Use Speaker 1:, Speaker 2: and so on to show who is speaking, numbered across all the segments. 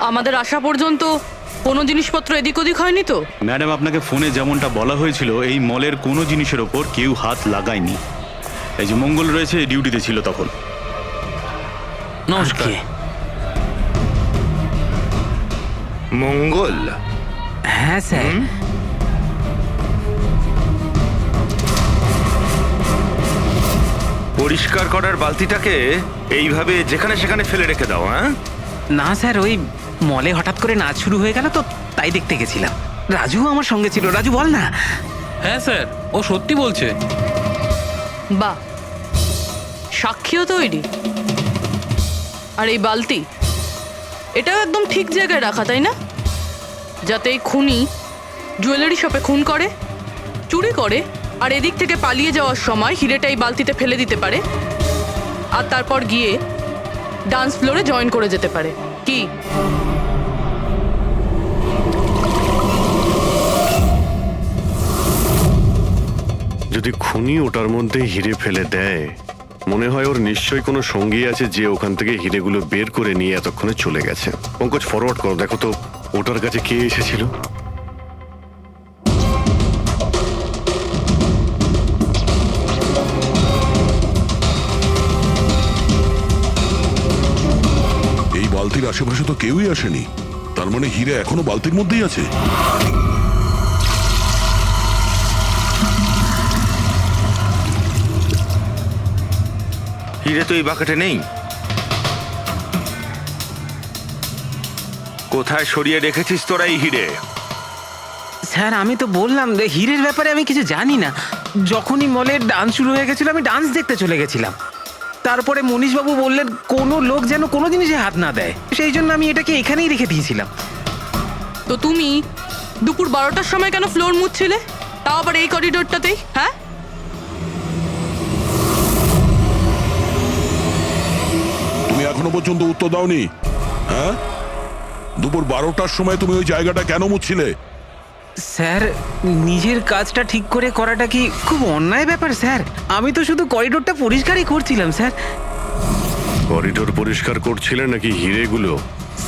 Speaker 1: আমাদের আসা পর্যন্ত কোনো জিনিসপত্র এদিক ওদিক হয়নি তো?
Speaker 2: ম্যাডাম, আপনাকে ফোনে যেমনটা বলা হয়েছিল, এই মলের কোনো জিনিসের ওপর কেউ হাত লাগায়নি। এই যে মঙ্গল রয়েছে, ডিউটিতে ছিল তখন।
Speaker 3: নমস্কার।
Speaker 4: মঙ্গল?
Speaker 3: হ্যাঁ স্যার।
Speaker 4: পরিষ্কার করার বালতিটাকে এইভাবে যেখানে সেখানে ফেলে রেখে দাও, হ্যাঁ?
Speaker 3: না স্যার, ওই মলে হঠাৎ করে নাচ শুরু হয়ে গেল তো, তাই দেখতে গেছিলাম। রাজু আমার সঙ্গে ছিল। রাজু, বল না।
Speaker 5: হ্যাঁ স্যার, ও সত্যি বলছে।
Speaker 1: বাহ, সাক্ষীও তৈরি। আর এই বালতি, এটাও একদম ঠিক জায়গায় রাখা, তাই না? যাতে এই খুনি জুয়েলারি শপে খুন করে, চুরি করে, আর এদিক থেকে পালিয়ে যাওয়ার সময় হিরেটা এই বালতিতে ফেলে দিতে পারে, আর তারপর গিয়ে ডান্স ফ্লোরে জয়েন করে যেতে পারে। কি?
Speaker 6: যদি খুনি ওটার মধ্যে হিরে ফেলে দেয়, মনে হয় ওর নিশ্চয়ই কোনো সঙ্গী আছে যে ওখান থেকে হিরেগুলো বের করে নিয়ে এতক্ষণে চলে গেছে। পঙ্কজ, ফরওয়ার্ড করো, দেখো তো ওটার কাছে কে এসেছিল।
Speaker 7: এই বালতির আশেপাশে তো কেউই আসেনি, তার মানে হিরে এখনো বালতির মধ্যেই আছে।
Speaker 4: হিরে তো এই বাকেটে নেই। কোথায় সরিয়ে রেখেছিস তোরা এই হিরে?
Speaker 3: স্যার, আমি তো বললাম যে হিরের ব্যাপারে আমি কিছু জানি না। যখনই মলের ডান্স শুরু হয়ে গেছিল, আমি ডান্স দেখতে চলে গেছিলাম। তারপরে মনীশবাবু বললেন কোনো লোক যেন কোনো জিনিসে হাত না দেয়, সেই জন্য আমি এটাকে এখানেই রেখে দিয়েছিলাম।
Speaker 1: তো তুমি দুপুর 12টার সময় কেন ফ্লোর মুছছিলে, তাও আবার এই করিডোরটাতেই? হ্যাঁ,
Speaker 7: তুমি এখনো পর্যন্ত উত্তর দাওনি। হ্যাঁ, দুপুর 12টার সময় তুমি ওই জায়গাটা কেন মুছছিলে?
Speaker 3: স্যার, নিজের কাজটা ঠিক করে করাটা কি খুব অন্যায় ব্যাপার স্যার? আমি তো শুধু করিডোরটা পরিষ্কারই করছিলাম স্যার।
Speaker 6: করিডোর পরিষ্কার করছিলে নাকি হিরেগুলো?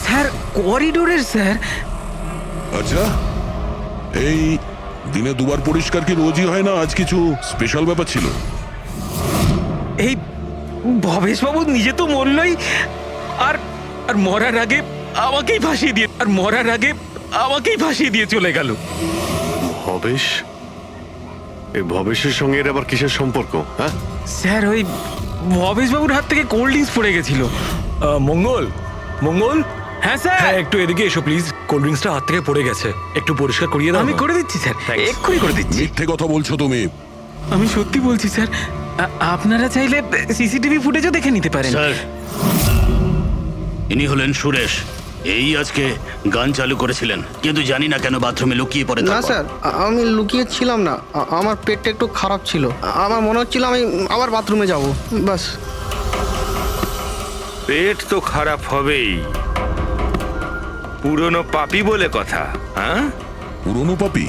Speaker 3: স্যার, করিডোরের স্যার।
Speaker 7: আচ্ছা, এই দিনে দুবার পরিষ্কার কি রোজই হয় না? আজ কিছু স্পেশাল ব্যাপার ছিল?
Speaker 3: এই ভবেশবাবু নিজে তো মরলই, আর আর মরার আগে আমাকেই ফাঁসিয়ে দিয়ে চলে গেল।
Speaker 6: ভবেশ? এই ভবেশের সঙ্গে এর আবার কিসের সম্পর্ক? হ্যাঁ
Speaker 3: স্যার, ওই ভবেশবাবুর হাত থেকে কোল্ড ড্রিঙ্কস পড়ে গেছিল।
Speaker 5: মঙ্গল, মঙ্গল।
Speaker 3: হ্যাঁ স্যার।
Speaker 5: হ্যাঁ, একটু এদিকে এসো প্লিজ। কোল্ড ড্রিঙ্কসটা হাত থেকে পড়ে গেছে, একটু পরিষ্কার করিয়ে দাও।
Speaker 3: আমি করে দিচ্ছি স্যার, এক্ষুনি করে দিচ্ছি।
Speaker 7: মিথ্যে কথা বলছো তুমি।
Speaker 3: আমি সত্যি বলছি স্যার। আপনারা চাইলে সিসিটিভি ফুটেজও দেখে নিতে পারেন।
Speaker 2: স্যার, ইনি হলেন সুরেশ। এই আজকে গান চালু করেছিলেন, কিন্তু জানি না কেন বাথরুমে লুকিয়ে পড়ে।
Speaker 8: না স্যার, আমি লুকিয়ে ছিলাম না। আমার পেটটা একটু খারাপ ছিল, আমার মনে হচ্ছিল আমি আবার বাথরুমে যাব, বাস।
Speaker 4: পেট তো খারাপ হবেই, পুরনো পাপি বলে কথা। হ্যাঁ
Speaker 7: পুরনো পাপি?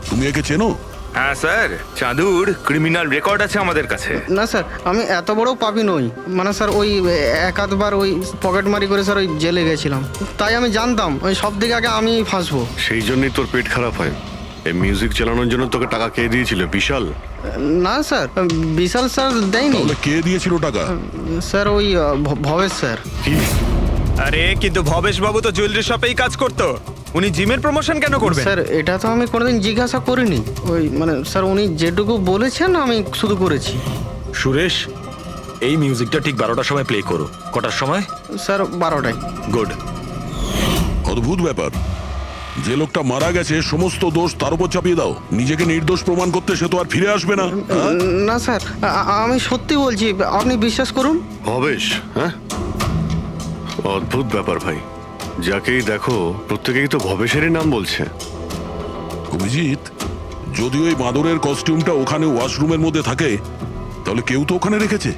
Speaker 7: তুমি একে চেনো?
Speaker 4: হ্যাঁ স্যার, চাঁদুর ক্রিমিনাল রেকর্ড আছে আমাদের কাছে।
Speaker 8: না স্যার, আমি এত বড় পাপি নই। মানে স্যার, ওই এক আধবার ওই পকেটমারি করে স্যার ওই জেলে গেছিলাম, তাই আমি জানতাম ওই সব দিকে আগে আমি ফাঁসবো।
Speaker 6: সেই জন্যই তোর পেট খারাপ হয়। এই মিউজিক চালানোর জন্য তোকে টাকা কে দিয়েছিল? বিশাল?
Speaker 8: না স্যার, বিশাল স্যার দেয়নি।
Speaker 7: তাহলে কে দিয়েছিল টাকা?
Speaker 8: স্যার, ওই ভবেশ স্যার।
Speaker 6: কি?
Speaker 9: আরে কিন্তু ভবেশ বাবু তো জুয়েলারি শপেই কাজ করতো, উনি জিমের প্রমোশন কেন করবেন?
Speaker 8: স্যার, এটা তো আমি কোনোদিন জিজ্ঞাসা করিনি। ওই মানে স্যার, উনি যেটুকু বলেছেন আমি শুধু করেছি।
Speaker 5: সুরেশ, এই মিউজিকটা ঠিক 12টার সময় প্লে করো। কটার সময়?
Speaker 8: স্যার, 12টায়।
Speaker 5: গুড।
Speaker 7: অদ্ভুত ব্যাপার, যে লোকটা মারা গেছে সমস্ত দোষ তার উপর চাপিয়ে দাও। নিজেকে নির্দোষ প্রমাণ করতে সে তো আর ফিরে আসবে না।
Speaker 8: না স্যার, আমি সত্যি বলছি, আপনি বিশ্বাস করুন।
Speaker 6: ভবেশ? হ্যাঁ, অদ্ভুত ব্যাপার ভাই। যাকেই দেখো প্রত্যেকেই তো ভবেশেরই নাম বলছে।
Speaker 7: অভিজিৎ, যদি ওই মাদুরের কস্টিউমটা ওখানে ওয়াশরুমের মধ্যে থাকে, তাহলে কেউ তো ওখানে রেখেছে।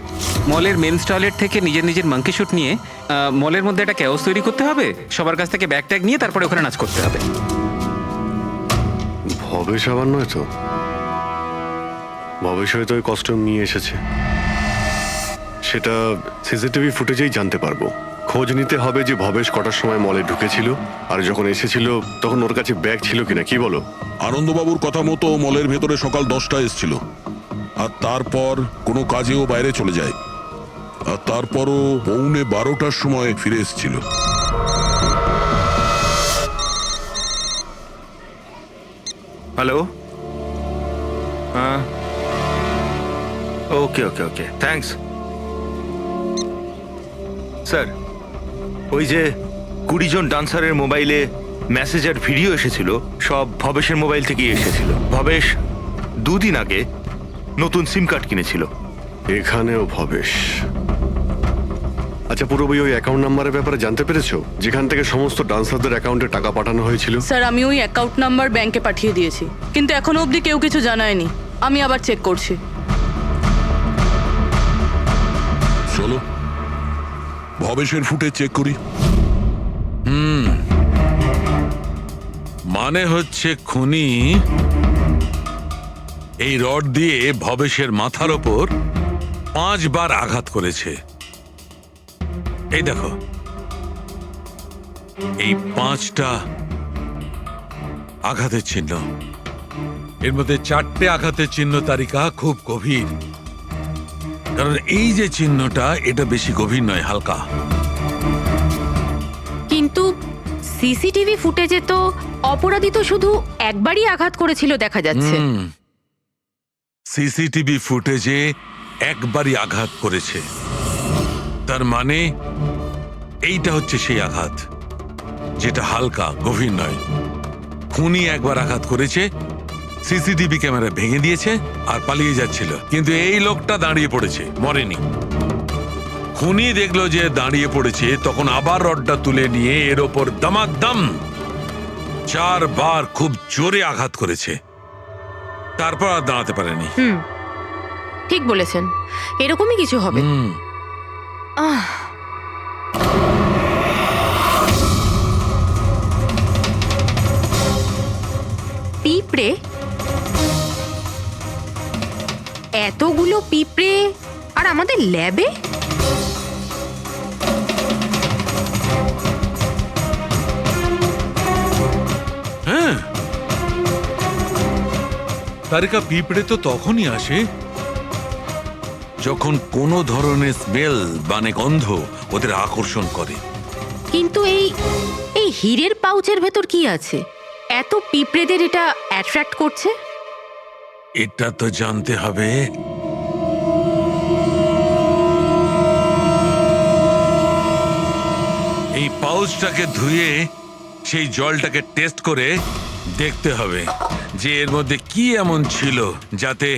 Speaker 3: মলের মেন্স টয়লেট থেকে নিজের মাঙ্কি শুট নিয়ে মলের মধ্যে একটা ক্যাওস তৈরি করতে হবে, সবার কাছ থেকে ব্যাগ ট্যাগ নিয়ে তারপরে ওখানে নাচ করতে হবে।
Speaker 6: ভবেশ আবার নয় তো? ভবেশ হয়তো ওই কস্টিউম নিয়ে এসেছে, সেটা সিসিটিভি ফুটেজেই জানতে পারবো। খোঁজ নিতে হবে যে ভবেশ কটার সময় মলে ঢুকেছিল, আর যখন এসেছিল তখন ওর কাছে ব্যাগ ছিল কিনা, কি বলো?
Speaker 7: আনন্দবাবুর কথা মতো মলের ভেতরে সকাল 10টায় এসেছিল, আর তারপর কোনো কাজেও বাইরে চলে যায়, আর তারপরও 11:45টার সময় ফিরে এসেছিল।
Speaker 4: হ্যালো, হ্যাঁ, ওকে ওকে ওকে, থ্যাঙ্কস স্যার। ওই যে 20 জন ডান্সারের মোবাইলে মেসেজ আর ভিডিও এসেছিল, সব ভবেশের মোবাইল থেকেই এসেছিল। ভবেশ 2 দিন আগে নতুন সিম কার্ড কিনেছিল।
Speaker 6: এখানেও ভবেশ। আচ্ছা পুরোপুরি ওই অ্যাকাউন্ট নাম্বারের ব্যাপারে জানতে পেরেছো, যেখান থেকে সমস্ত ডান্সারদের অ্যাকাউন্টে টাকা পাঠানো হয়েছিল?
Speaker 1: স্যার আমি ওই অ্যাকাউন্ট নাম্বার ব্যাংকে পাঠিয়ে দিয়েছি, কিন্তু এখনো অবধি কেউ কিছু জানায়নি। আমি আবার চেক করছি।
Speaker 7: চলো ভবেশের ফুটে চেক করি।
Speaker 10: মানে হচ্ছে খুনি এই রড দিয়ে ভবেশের মাথার ওপর 5 বার আঘাত করেছে। এই দেখো, এই 5টা আঘাতের চিহ্ন, এর মধ্যে 4টে আঘাতের চিহ্ন তালিকা খুব গভীর, কারণ এই যে চিহ্নটা এটা বেশি গভীর নয়, হালকা।
Speaker 11: কিন্তু সিসিটিভি ফুটেজে তো অপরাধী তো শুধু একবারই আঘাত করেছিল দেখা যাচ্ছে।
Speaker 10: সিসিটিভি ফুটেজে একবারই আঘাত করেছে, তার মানে এইটা হচ্ছে সেই আঘাত যেটা হালকা, গভীর নয়। খুনি একবার আঘাত করেছে, সিসিটিভি ক্যামেরা ভেঙে দিয়েছে আর পালিয়ে যাচ্ছিল, কিন্তু এই লোকটা দাঁড়িয়ে পড়েছে, মরেনি। খুনি দেখলো যে দাঁড়িয়ে পড়েছে, তখন আবার রডটা তুলে নিয়ে এর ওপর দামাদাম 4 বার খুব জোরে আঘাত করেছে, তারপর আর দাঁড়াতে পারেনি।
Speaker 11: ঠিক বলেছেন, এরকমই কিছু হবে। পিঁপড়ে, এতগুলো পিঁপড়ে আর আমাদের ল্যাবে?
Speaker 10: হ্যাঁ, তারিকা পিঁপড়ে তো তখনই আসে যখন কোনো ধরনের স্মেল মানে গন্ধ ওদের আকর্ষণ করে।
Speaker 11: কিন্তু এই হীরের পাউচের ভেতর কি আছে এত পিঁপড়েদের এটা অ্যাট্রাক্ট করছে?
Speaker 10: এটা তো জানতে হবে। এই পাউচটাকে ধুয়ে সেই জলটাকে টেস্ট করে দেখতে হবে যে এর মধ্যে কি এমন ছিল যাতে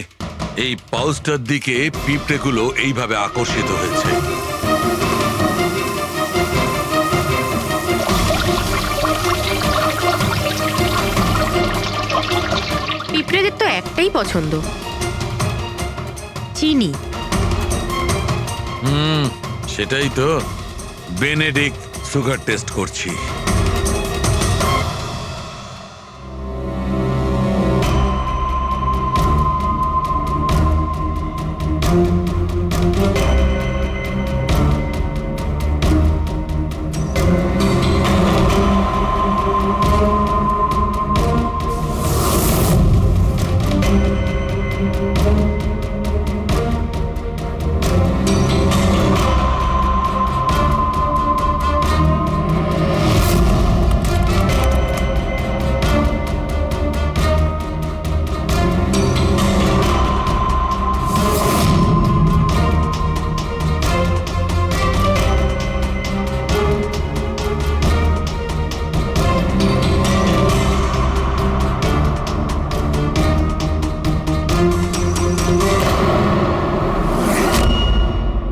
Speaker 10: এই পাউচটার দিকে পিঁপড়েগুলো এইভাবে আকর্ষিত হয়েছে।
Speaker 11: পিঁপড়েদের তো একটাই পছন্দ, চিনি।
Speaker 10: সেটাই তো বেনেডিক্ট সুগার টেস্ট করছি।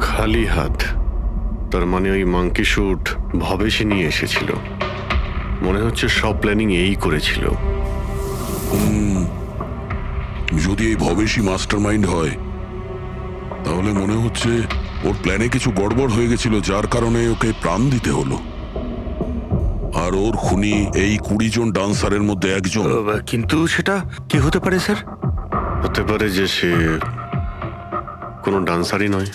Speaker 6: খালি হাত, তার মানে ওই মাঙ্কি শুট ভবেশই নিয়ে এসেছিল। মনে হচ্ছে সব প্ল্যানিং এই করেছিল।
Speaker 7: যদি এই ভবেশই মাস্টার মাইন্ড হয়, তাহলে মনে হচ্ছে ওর প্ল্যানে কিছু গড়বড় হয়ে গেছিল, যার কারণে ওকে প্রাণ দিতে হলো। আর ওর খুনি এই 20 জন ডান্সারের মধ্যে একজন।
Speaker 4: কিন্তু সেটা কি হতে পারে স্যার?
Speaker 6: হতে পারে যে সে কোনো ডান্সারই নয়।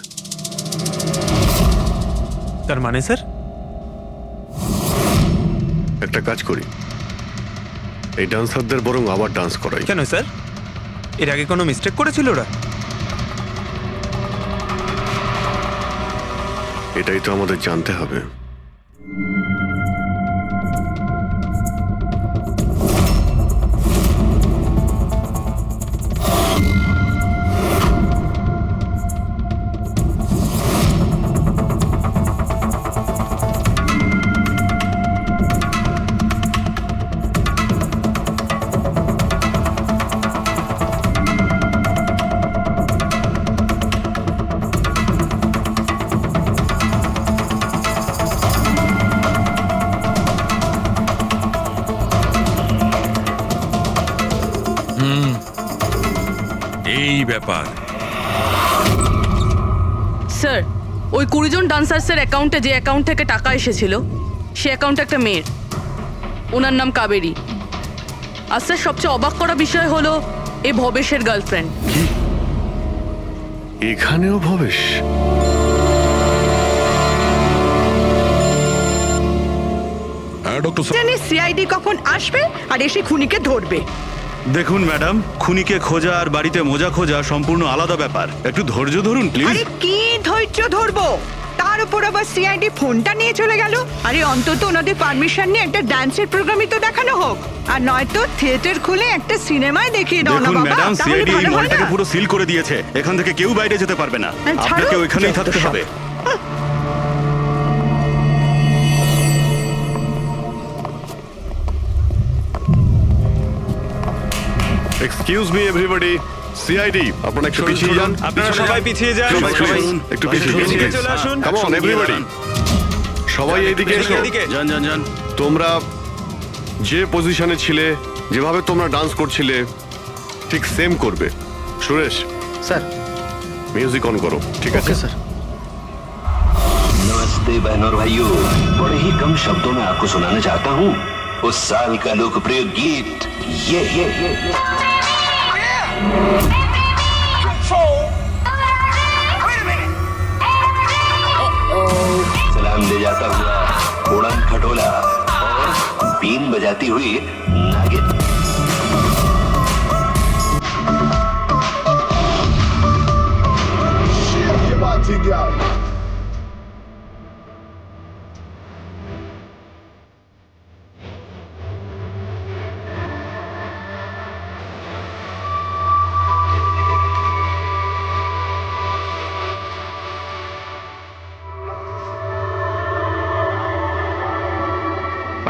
Speaker 9: তার মানে স্যার
Speaker 6: একটা কাজ করি, এই ডান্সারদের বরং আবার ডান্স করাই।
Speaker 9: কেন স্যার, এর আগে কোনো মিস্টেক করেছিল ওরা?
Speaker 6: এটাই তো আমাদের জানতে হবে।
Speaker 10: এই ব্যাপার।
Speaker 1: স্যার, ওই 20 জন ডান্সার্সের অ্যাকাউন্টে যে অ্যাকাউন্ট থেকে টাকা এসেছিল সে অ্যাকাউন্টে একটা মেয়ের, ওনার নাম কাবেরী। আর স্যার, সবচেয়ে অবাক করা বিষয় হলো এ ভবেশের গার্লফ্রেন্ড।
Speaker 6: এখানেও ভবেশ?
Speaker 7: হ্যাঁ ডক্টর
Speaker 12: জানি সিআইডি কখন আসবে আর এসে খুনিকে ধরবে।
Speaker 2: দেখুন ম্যাডাম, খুনিকে খোঁজা আর বাড়িতে মোজা খোঁজা সম্পূর্ণ আলাদা ব্যাপার। একটু ধৈর্য ধরুন প্লিজ।
Speaker 12: আরে কি ধৈর্য ধরবো, তার উপর আবার সিআইডি ফোনটা নিয়ে চলে গেল। আরে অন্তত ওনাদের পারমিশন নিয়ে একটা ডান্সের প্রোগ্রামই তো দেখানো হোক, আর নয়তো থিয়েটার খুলে একটা সিনেমায় দেখিয়ে দাও না
Speaker 2: দেখুন
Speaker 12: বাবা,
Speaker 2: ম্যাডাম,
Speaker 12: তাহলে
Speaker 2: সিআইডি এই
Speaker 12: ভালো হয়
Speaker 2: মলটাকে
Speaker 12: না?
Speaker 2: পুরো সিল করে দিয়েছে। এখান থেকে কেউ বাইরে যেতে পারবে না।
Speaker 12: ছাড়ো।
Speaker 2: আপনাকে ওইখানেই থাকতে
Speaker 12: যত সব।
Speaker 2: হবে।
Speaker 6: এক্সকিউজ মি এভরিবডি, সিআইডি আপনারা একটু পিছিয়ে যান।
Speaker 9: আপনারা সবাই পিছিয়ে যান।
Speaker 6: সবাই একটু পিছিয়ে যান।
Speaker 9: এদিকে চলে আসুন।
Speaker 6: কাম অন এভরিবডি, সবাই এইদিকে এসো।
Speaker 9: এদিকে।
Speaker 2: যান যান যান।
Speaker 6: তোমরা যে পজিশনে ছিলে, যেভাবে তোমরা ডান্স করছিলে ঠিক সেম করবে। সুরেশ,
Speaker 8: স্যার।
Speaker 6: মিউজিক অন করো। ঠিক আছে
Speaker 8: ওকে স্যার।
Speaker 13: नमस्ते बहनों और भाइयों, बड़े ही कम शब्दों में आपको सुनाना चाहता हूँ उस साल का लोकप्रिय गीत ये सलाम ले जाता हुआ उड़न खटोला और बीन बजाती हुई नागिन।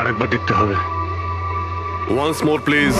Speaker 2: আরেকবার দেখতে হবে।
Speaker 6: Once more please.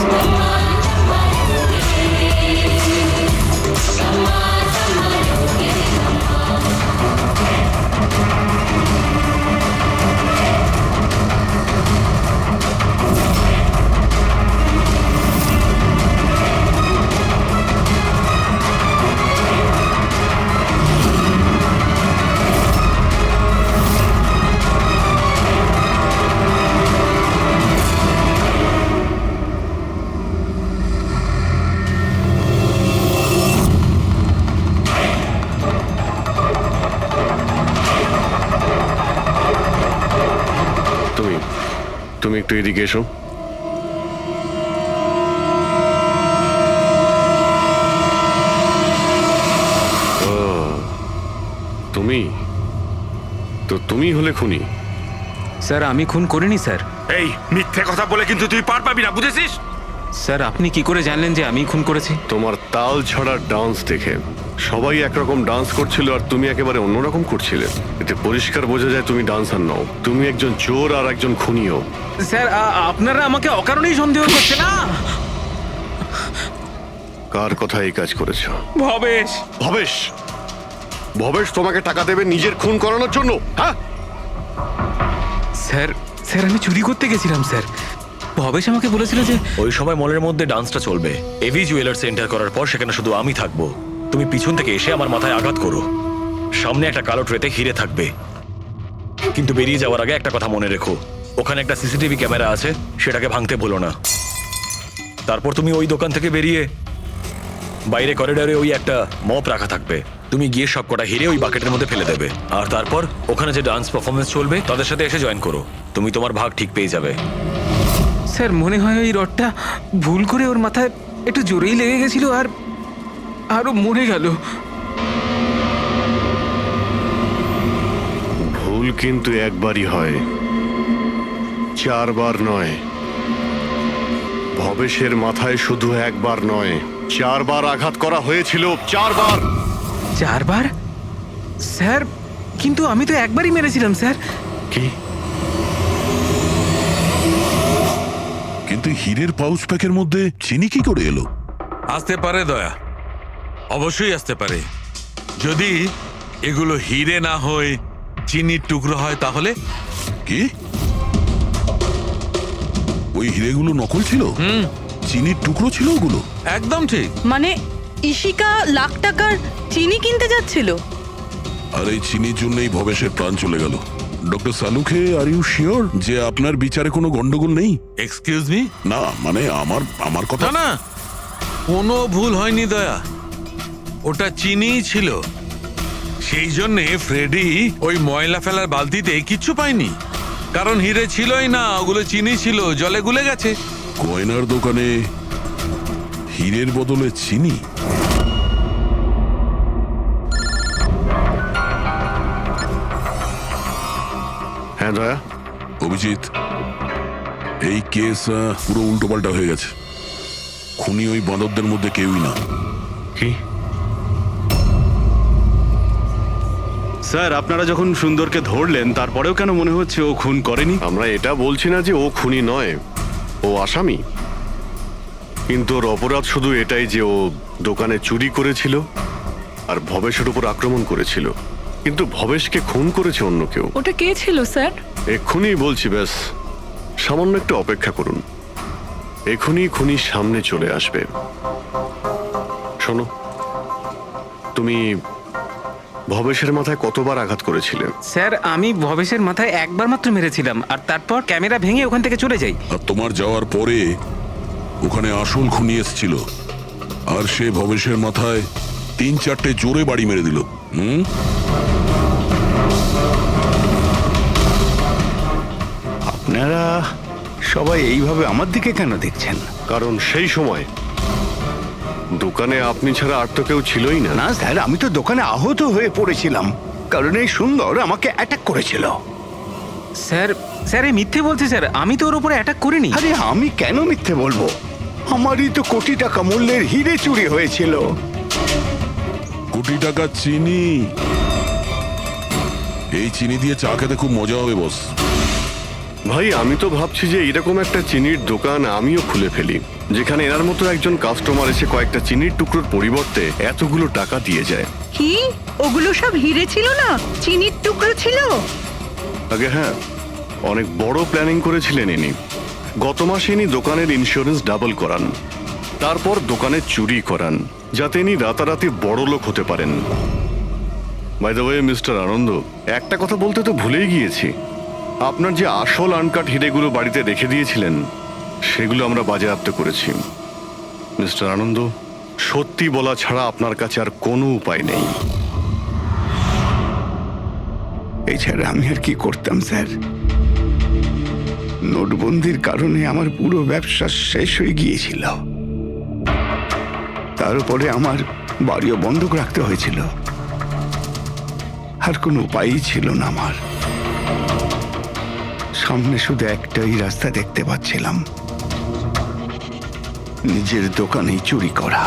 Speaker 6: তুমি একটু এদিকে এসো। তুমি তো তুমি হলে খুনি?
Speaker 3: স্যার, আমি খুন করিনি স্যার।
Speaker 4: এই মিথ্যে কথা বলে কিন্তু তুই পার পাবি না, বুঝেছিস?
Speaker 3: স্যার, আপনি কি করে জানলেন যে আমি খুন করেছি?
Speaker 6: তোমার তাল ছড়া ডান্স দেখে সবাই একরকম ডান্স করছিল আর তুমি একেবারে অন্যরকম করছিলে। এতে পরিষ্কার বোঝা যায় তুমি ডান্সার নও, তুমি একজন চোর আর একজন খুনিও।
Speaker 3: স্যার, আপনারা আমাকে অকারণেই সন্দেহ করছে না?
Speaker 6: কার কথা এই কাজ করেছো?
Speaker 3: ভবেশ।
Speaker 6: ভবেশ? ভবেশ তোমাকে টাকা দেবে নিজের খুন করানোর জন্য? হ্যাঁ
Speaker 3: স্যার, স্যার আমি চুরি করতে গেছিলাম স্যার। ভবেশ আমাকে বলেছিল যে
Speaker 5: ওই সময় মলের মধ্যে ডান্সটা চলবে। এভি জুয়েলার্স এন্টার করার পর সেখানে শুধু আমি থাকবো। তুমি পিছন থেকে এসে আমার মাথায় আঘাত করো। সামনে একটা কালো ট্রেতে হিরে থাকবে, কিন্তু বেরিয়ে যাওয়ার আগে একটা কথা মনে রেখো, ওখানে একটা সিসিটিভি ক্যামেরা আছে, সেটাকে ভাঙতে ভুলো না। তারপর তুমি ওই দোকান থেকে বেরিয়ে বাইরে করিডোরে ওই একটা মপ রাখা থাকবে, তুমি গিয়ে সবকটা হিরে ওই বাকেটের মধ্যে ফেলে দেবে, আর তারপর ওখানে যে ডান্স পারফরমেন্স চলবে তাদের সাথে এসে জয়েন করো। তুমি তোমার ভাগ ঠিক পেয়ে যাবে।
Speaker 3: স্যার মনে হয় ওই রডটা ভুল করে ওর মাথায় একটু জোরেই লেগে গেছিল আর আরো মরে গেল।
Speaker 6: ভুল কিন্তু একবারই হয়, 4 বার নয়। ভবেশের মাথায় শুধু একবার নয়, 4 বার আঘাত করা হয়েছিল, 4 বার।
Speaker 3: 4 বার? স্যার কিন্তু আমি তো একবারই মেরেছিলাম স্যার।
Speaker 6: কি?
Speaker 7: কিন্তু হীরের পাউচ প্যাকের মধ্যে চিনি কি করে এলো?
Speaker 10: আসতে পারে দয়া, অবশ্যই আসতে পারে। যদি এগুলো হিরে না হয়ে চিনির টুকরো হয় তাহলে?
Speaker 7: কি? ওই হিরেগুলো নকল ছিল? চিনির টুকরো ছিল ওগুলো?
Speaker 10: একদম ঠিক।
Speaker 1: মানে ইশিকা লাখ টাকার চিনি কিনতে যাচ্ছিল?
Speaker 7: আর এই চিনির জন্যই ভবেশের প্রাণ চলে গেল। Doctor Salunkhe, are you sure যে আপনার বিচারে কোনো গন্ডগোল নেই?
Speaker 10: Excuse me?
Speaker 7: না মানে আমার কথা
Speaker 10: না না, কোনো ভুল হয়নি দয়া, ওটা চিনিই ছিল। সেই জন্যে ফ্রেডি ওই ময়লা ফেলার বালতিতে কিচ্ছু পায়নি, কারণ হিরে ছিলই না, ওগুলো চিনি ছিল, জলে গুলে গেছে।
Speaker 7: গয়নার দোকানে হীরের বদলে চিনি?
Speaker 6: হ্যাঁ দয়া,
Speaker 7: অভিজিৎ, এই কেস পুরো উল্টোপাল্টা হয়ে গেছে। খুনি ওই বাঁদরদের মধ্যে কেউই না।
Speaker 6: কি?
Speaker 2: স্যার, আপনারা যখন সুন্দরকে ধরলেন তারপরেও কেন মনে হচ্ছে ও খুন করেনি?
Speaker 6: আমরা এটা বলছি না যে ও খুনি নয়, ও আসামি। কিন্তু ওর অপরাধ শুধু এটাই যে ও দোকানে চুরি করেছিল আর ভবেশের উপর আক্রমণ করেছিল। কিন্তু ভবেশকে খুন করেছে অন্য কেউ।
Speaker 11: ওটা কে ছিল স্যার?
Speaker 6: এক্ষুনি বলছি, ব্যাস সামান্য একটু অপেক্ষা করুন, এক্ষুনি খুনি সামনে চলে আসবে। শোনো, তুমি ভবেশের মাথায় কতবার আঘাত করেছিলে?
Speaker 3: স্যার আমি ভবেশের মাথায় একবার মাত্র মেরেছিলাম, আর তারপর ক্যামেরা ভেঙে ওখান থেকে চলে যাই।
Speaker 7: আর তোমার যাওয়ার পরে ওখানে আসল খুনি এসেছিল, আর সে ভবেশের মাথায় 3-4টে জোরে বাড়ি মেরে দিল।
Speaker 4: আপনারা সবাই এইভাবে আমার দিকে কেন দেখছেন?
Speaker 6: কারণ সেই সময় দোকানে আপনি ছাড়া আর তো কেউ ছিলই না।
Speaker 4: না স্যার, আমি তো দোকানে আহত হয়ে পড়েছিলাম, কারণ এই সুন্দর আমাকে অ্যাটাক করেছিল।
Speaker 3: স্যার স্যার এই মিথ্যে বলছে স্যার, আমি তো ওর উপরে অ্যাটাক করিনি।
Speaker 4: আরে আমি কেন মিথ্যে বলবো? আমারই তো কোটি টাকা মূল্যের হিরে চুরি হয়েছিল।
Speaker 7: কোটি টাকা চিনি? এই চিনি দিয়ে চা খেতে খুব মজা হবে বস।
Speaker 6: ভাই, আমি তো ভাবছি যে এরকম একটা চিনির দোকান আমিও খুলে ফেলি, যেখানে এনার মতো একজন কাস্টমার এসে কয়েকটা চিনির টুকরোর পরিবর্তে এতগুলো টাকা দিয়ে যায়।
Speaker 12: কি ওগুলো সব হিরে ছিল না, চিনির টুকরো ছিল?
Speaker 6: আগে হ্যাঁ, অনেক বড় প্ল্যানিং করেছিলেন ইনি। গত মাসে ইনি দোকানের ইন্স্যুরেন্স ডাবল করান, তারপর দোকানে চুরি করান, যাতে ইনি রাতারাতি বড় লোক হতে পারেন। বাই দ্য ওয়ে মিস্টার আনন্দ, একটা কথা বলতে তো ভুলেই গিয়েছি, আপনার যে আসল আনকাট হিরেগুলো বাড়িতে রেখে দিয়েছিলেন সেগুলো আমরা বাজেয়াপ্ত করেছি। মিস্টার আনন্দ, সত্যি বলা ছাড়া আপনার কাছে আর কোনো উপায় নেই।
Speaker 4: এছাড়া আমি আর কি করতাম স্যার? নোটবন্দির কারণে আমার পুরো ব্যবসা শেষ হয়ে গিয়েছিল, তার উপরে আমার বাড়িও বন্ধক রাখতে হয়েছিল। আর কোনো উপায়ই ছিল না আমার। সামনে শুধু একটাই রাস্তা দেখতে পাচ্ছিলাম, নিজের দোকানেই চুরি করা।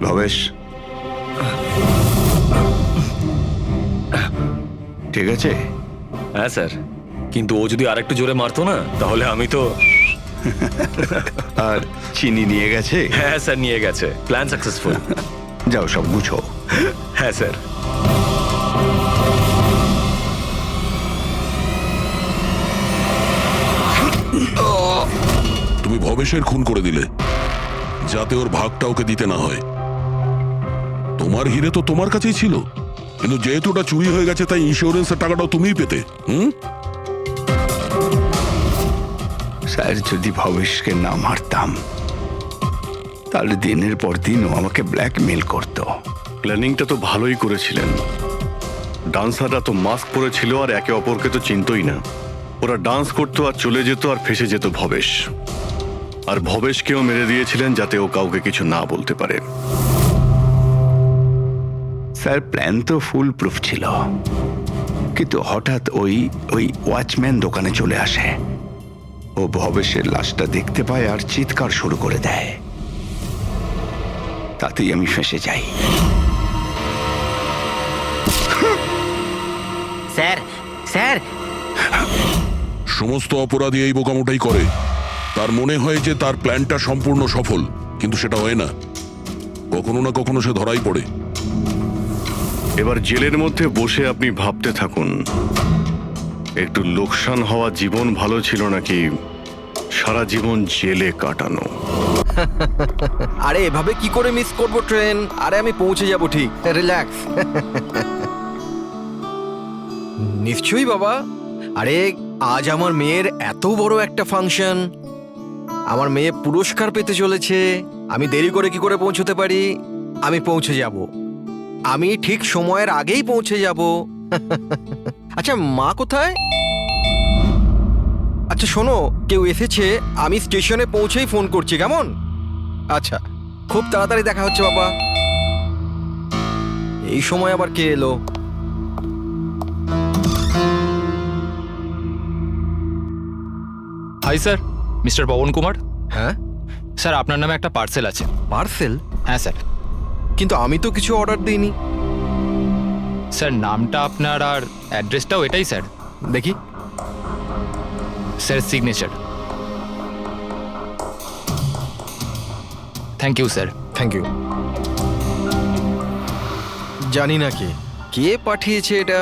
Speaker 4: ভবেশ, ঠিক আছে?
Speaker 5: হ্যাঁ স্যার, কিন্তু ও যদি আরেকটু জোরে মারতো না তাহলে আমি তো।
Speaker 4: আর চিনি নিয়ে গেছে?
Speaker 5: হ্যাঁ স্যার, নিয়ে গেছে। Plan successful.
Speaker 4: যাও সব গুছো।
Speaker 5: হ্যাঁ স্যার।
Speaker 7: তুমি ভবেশের খুন করে দিলে যাতে ওর ভাগটা ওকে দিতে না হয়। তোমার হিরে তো তোমার কাছেই ছিল, কিন্তু যেহেতু ওটা চুরি হয়ে গেছে তাই ইন্স্যুরেন্সের টাকাটাও তুমিই পেতে।
Speaker 4: স্যার, যদি ভবেশকে না মারতাম
Speaker 13: তাহলে দিনের পর দিন ও আমাকে ব্ল্যাকমেল করতো।
Speaker 6: প্ল্যানিংটা তো ভালোই করেছিলেন। ডান্সাররা তো মাস্ক পরেছিল আর একে অপরকে তো চিনতই না। ওরা ডান্স করতো আর চলে যেত আর ফেসে যেত ভবেশ। আর ভবেশকেও মেরে দিয়েছিলেন যাতে ও কাউকে কিছু না বলতে পারে।
Speaker 13: স্যার, প্ল্যান তো ফুল প্রুফ ছিল, কিন্তু হঠাৎ ওই ওয়াচম্যান দোকানে চলে আসে। ও ভবেশের লাশটা দেখতে পায় আর চিৎকার শুরু করে দেয়। তাতেই আমি ফেঁসে যাই।
Speaker 3: স্যার স্যার
Speaker 7: সমস্ত অপরাধী এই বোকামোটাই করে। তার মনে হয় যে তার প্ল্যানটা সম্পূর্ণ সফল, কিন্তু সেটা হয় না। কখনো না কখনো সে ধরাই পড়ে।
Speaker 6: এবার জেলের মধ্যে বসে আপনি ভাবতে থাকুন, একটু লোকসান হওয়া জীবন ভালো ছিল নাকি সারা জীবন জেলে কাটানো।
Speaker 9: আরে এভাবে কি করে মিস করব ট্রেন? আরে আমি পৌঁছে যাব ঠিক, রিল্যাক্স। নিশ্চয়ই বাবা। আরে আজ আমার মেয়ের এত বড় একটা ফাংশন, আমার মেয়ে পুরস্কার পেতে চলেছে। আমি দেরি করে কি করে পৌঁছতে পারি? আমি পৌঁছে যাব, আমি ঠিক সময়ের আগেই পৌঁছে যাব। আচ্ছা মা কোথায়? আচ্ছা শোনো, কেউ এসেছে, আমি স্টেশনে পৌঁছেই ফোন করছি, কেমন? আচ্ছা, খুব তাড়াতাড়ি দেখা হচ্ছে বাবা। এই সময় আবার কে এলো?
Speaker 14: Hi sir, mister Pawan Kumar.
Speaker 9: হ্যাঁ
Speaker 14: স্যার, আপনার নামে একটা পার্সেল আছে।
Speaker 9: পার্সেল?
Speaker 14: হ্যাঁ স্যার।
Speaker 9: কিন্তু আমি তো কিছু অর্ডার দিইনি।
Speaker 14: স্যার, নামটা আপনার আর অ্যাড্রেসটাও এটাই স্যার।
Speaker 9: দেখি।
Speaker 14: Sir, signature. Thank you sir.
Speaker 9: Thank you. জানি না কে পাঠিয়েছে এটা।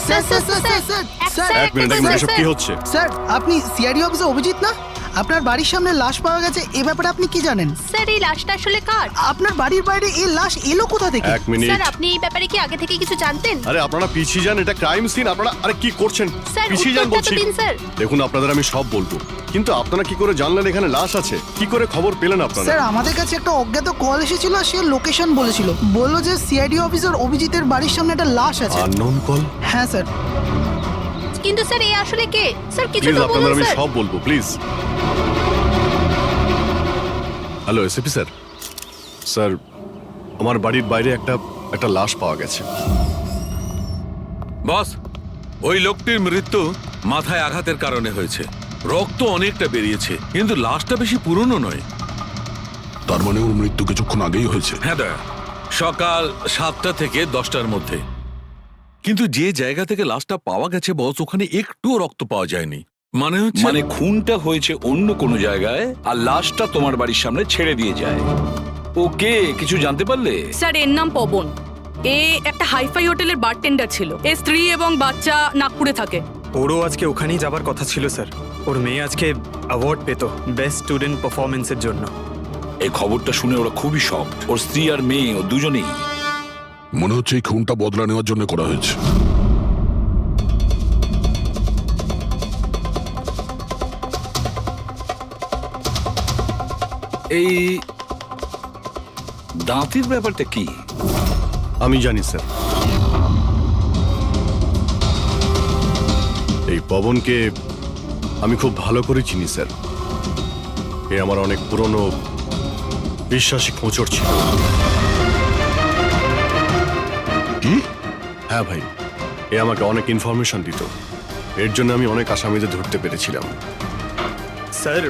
Speaker 11: Sir, sir, sir, sir,
Speaker 6: sir, এক মিনিট এসব কি হচ্ছে?
Speaker 8: স্যার আপনি সিআইডি অফিসে অভিজিৎ না? আপনার বাড়ির সামনে লাশ পাওয়া গেছে, এ ব্যাপারে আপনি কি জানেন?
Speaker 11: স্যার এই লাশটা আসলে কার?
Speaker 8: আপনার বাড়ির বাইরে এই লাশ এলো কোথা থেকে?
Speaker 6: এক মিনিট।
Speaker 11: স্যার আপনি এই ব্যাপারে কি আগে থেকে কিছু জানতেন?
Speaker 6: আরে আপনারা পিছিয়ে যান, এটা ক্রাইম সিন। আপনারা আরে কি করছেন?
Speaker 11: স্যার
Speaker 6: পিছিয়ে যান
Speaker 11: উত্তরটা তো
Speaker 6: বলছি।
Speaker 11: দিন স্যার।
Speaker 6: দেখুন আপনাদের আমি সব বলবো, কিন্তু আপনারা কি করে জানলেন এখানে লাশ আছে? কি করে খবর পেলেন আপনারা?
Speaker 8: স্যার আমাদের কাছে একটা অজ্ঞাত কল এসেছিল, সে লোকেশন বলেছিল, বললো যে সিআইডি অফিসার অভিজিতের বাড়ির সামনে একটা লাশ আছে।
Speaker 6: Unknown call?
Speaker 8: হ্যাঁ স্যার।
Speaker 11: কিন্তু স্যার এই আসলে কে? স্যার কিছু
Speaker 6: প্লিজ
Speaker 11: তো
Speaker 6: আপনাদের
Speaker 11: বলুন
Speaker 6: আমি
Speaker 11: স্যার।
Speaker 6: সব বলবো, please. Hello SAP sir. Sir আমার বাড়ির বাইরে একটা লাশ পাওয়া গেছে।
Speaker 10: বস, ওই লোকটির মৃত্যু মাথায় আঘাতের কারণে হয়েছে। রক্ত অনেকটা বেরিয়েছে, কিন্তু লাশটা বেশি পুরনো নয়।
Speaker 7: তার মানে ওর মৃত্যু কিছুক্ষণ আগেই হয়েছে।
Speaker 10: হ্যাঁ দয়া, সকাল 7টা থেকে 10টার মধ্যে। কিন্তু যে জায়গা থেকে লাশটা পাওয়া গেছে বস, ওখানে একটুও রক্ত পাওয়া যায়নি। মানে
Speaker 15: খুনটা হয়েছে অন্য কোনো জায়গায় আর লাশটা তোমার বাড়ির সামনে ছেড়ে দিয়ে যায়। ওকে কিছু জানতে পারলে?
Speaker 1: স্যার এর নাম পবন। এ একটা হাইফাই হোটেলের বারটেন্ডার ছিল। এর স্ত্রী এবং বাচ্চা নাগপুরে থাকে।
Speaker 16: ওরও আজকে ওখানেই যাবার কথা ছিল স্যার। ওর মেয়ে আজকে অ্যাওয়ার্ড পেত বেস্ট স্টুডেন্ট পারফরমেন্সের জন্য।
Speaker 15: এই খবরটা শুনে ওরা খুবই শকড। ওর স্ত্রী আর মেয়ে ও দুজনেই।
Speaker 7: মনে হচ্ছে এই খুনটা বদলা নেওয়ার জন্য করা হয়েছে।
Speaker 15: এই দাঁতের ব্যাপারটা কি?
Speaker 6: আমি জানি স্যার। এই পবনকে আমি খুব ভালো করে চিনি স্যার। এ আমার অনেক পুরনো বিশ্বাসী খোঁচর ছিল।
Speaker 7: কি?
Speaker 6: হ্যাঁ ভাই, এ আমাকে অনেক ইনফরমেশন দিত। এর জন্য আমি অনেক আসামিদের ধরতে পেরেছিলাম।
Speaker 16: স্যার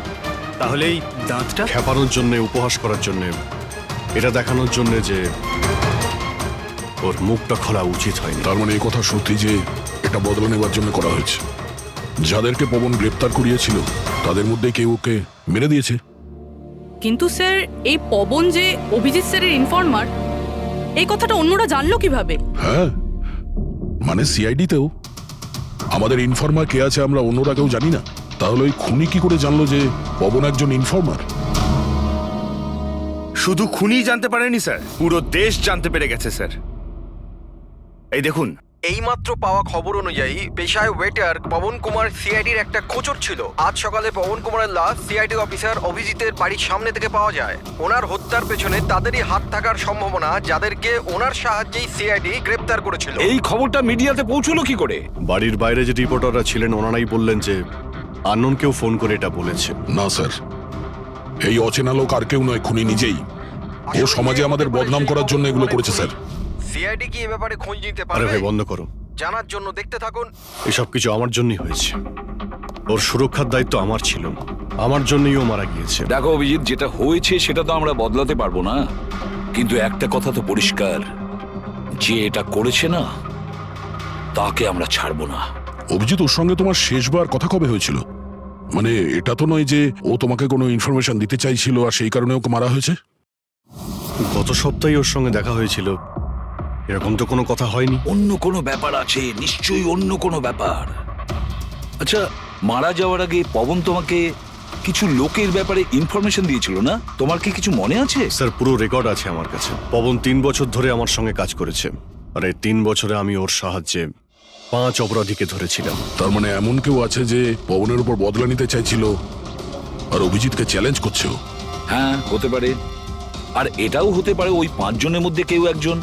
Speaker 16: তাহলে এই দাঁতটা?
Speaker 6: খেপানোর জন্য, উপহাস করার জন্য, এটা দেখানোর জন্য যে ওর মুখটা খোলা উচিত হয়নি।
Speaker 7: তার মানে এই কথা সত্যি যে এটা বদলা নেওয়ার জন্য করা হয়েছে। যাদেরকে পবন গ্রেপ্তার করিয়েছিল তাদের মধ্যে কেউ ওকে মেরে দিয়েছে।
Speaker 1: কিন্তু স্যার এই পবন যে অভিজিৎ স্যারের ইনফর্মার, এই কথাটা অন্যরা জানলো কিভাবে?
Speaker 7: হ্যাঁ, মানে সিআইডিতেও আমাদের ইনফর্মার কে আছে আমরা অন্যরা কেউ জানি না। তাহলে ওই খুনি কি করে জানলো যে পবন একজন ইনফর্মার?
Speaker 4: শুধু খুনি জানতে পারেনি স্যার, পুরো দেশ জানতে পেরে গেছে স্যার। এই দেখুন,
Speaker 9: এইমাত্র পাওয়া খবর অনুযায়ী পেশায় ওয়েটার পবন কুমার সিআইডির একটা খোঁচর ছিল। আজ সকালে পবন কুমারের লাশ সিআইডি অফিসার অভিজিতের বাড়ির সামনে থেকে পাওয়া যায়। ওনার হত্যার পেছনে তাদেরই হাত থাকার সম্ভাবনা, যাদেরকে ওনার সাহায্যেই সিআইডি গ্রেপ্তার করেছিল।
Speaker 15: এই খবরটা মিডিয়াতে পৌঁছলো কি করে?
Speaker 6: বাড়ির বাইরে যে রিপোর্টাররা ছিলেন ওনারাই বললেন যে আননোন কেউ ফোন করে এটা বলেছে।
Speaker 7: না স্যার, এই অচেনা লোক আর কেউ নয়, খুনি নিজেই। ও সমাজে আমাদের বদনাম করার জন্য এগুলো করেছে স্যার।
Speaker 9: সিআইডি কি এ ব্যাপারে খোঁজ নিতে
Speaker 6: আরে
Speaker 9: পারবে?
Speaker 6: ভাই বন্ধ করো,
Speaker 9: জানার জন্য দেখতে থাকুন।
Speaker 6: এসব কিছু আমার জন্যই হয়েছে। ওর সুরক্ষার দায়িত্ব আমার ছিল, আমার জন্যই ও মারা গিয়েছে।
Speaker 15: দেখো অভিজিৎ, যেটা হয়েছে সেটা তো আমরা বদলাতে পারবো না, কিন্তু একটা কথা তো পরিষ্কার, যে এটা করেছে না তাকে আমরা ছাড়বো না।
Speaker 7: অভিজিৎ, ওর সঙ্গে তোমার শেষবার কথা কবে হয়েছিল? মানে এটা তো নয় যে ও তোমাকে কোনো ইনফরমেশন দিতে চাইছিল আর সেই কারণে ওকে মারা হয়েছে?
Speaker 6: গত সপ্তাহে ওর সঙ্গে দেখা হয়েছিল, এরকম তো কোনো কথা হয়নি।
Speaker 15: অন্য কোনো ব্যাপার আছে, নিশ্চয়ই অন্য কোনো ব্যাপার। আচ্ছা, মারা যাওয়ার আগে পবন তোমাকে কিছু লোকের ব্যাপারে ইনফরমেশন দিয়েছিল না? তোমার কি কিছু মনে আছে?
Speaker 6: স্যার পুরো রেকর্ড আছে আমার কাছে। পবন 3 বছর ধরে আমার সঙ্গে কাজ করেছে, আর এই 3 বছরে আমি ওর সাহায্যে 5 অপরাধীকে ধরেছিলাম।
Speaker 7: তার মানে এমন কেউ আছে যে পবনের উপর বদলা নিতে চাইছিল আর অভিজিৎকে চ্যালেঞ্জ করছে?
Speaker 15: হ্যাঁ, হতে পারে। আর এটাও হতে পারে ওই 5 জনের মধ্যে কেউ একজন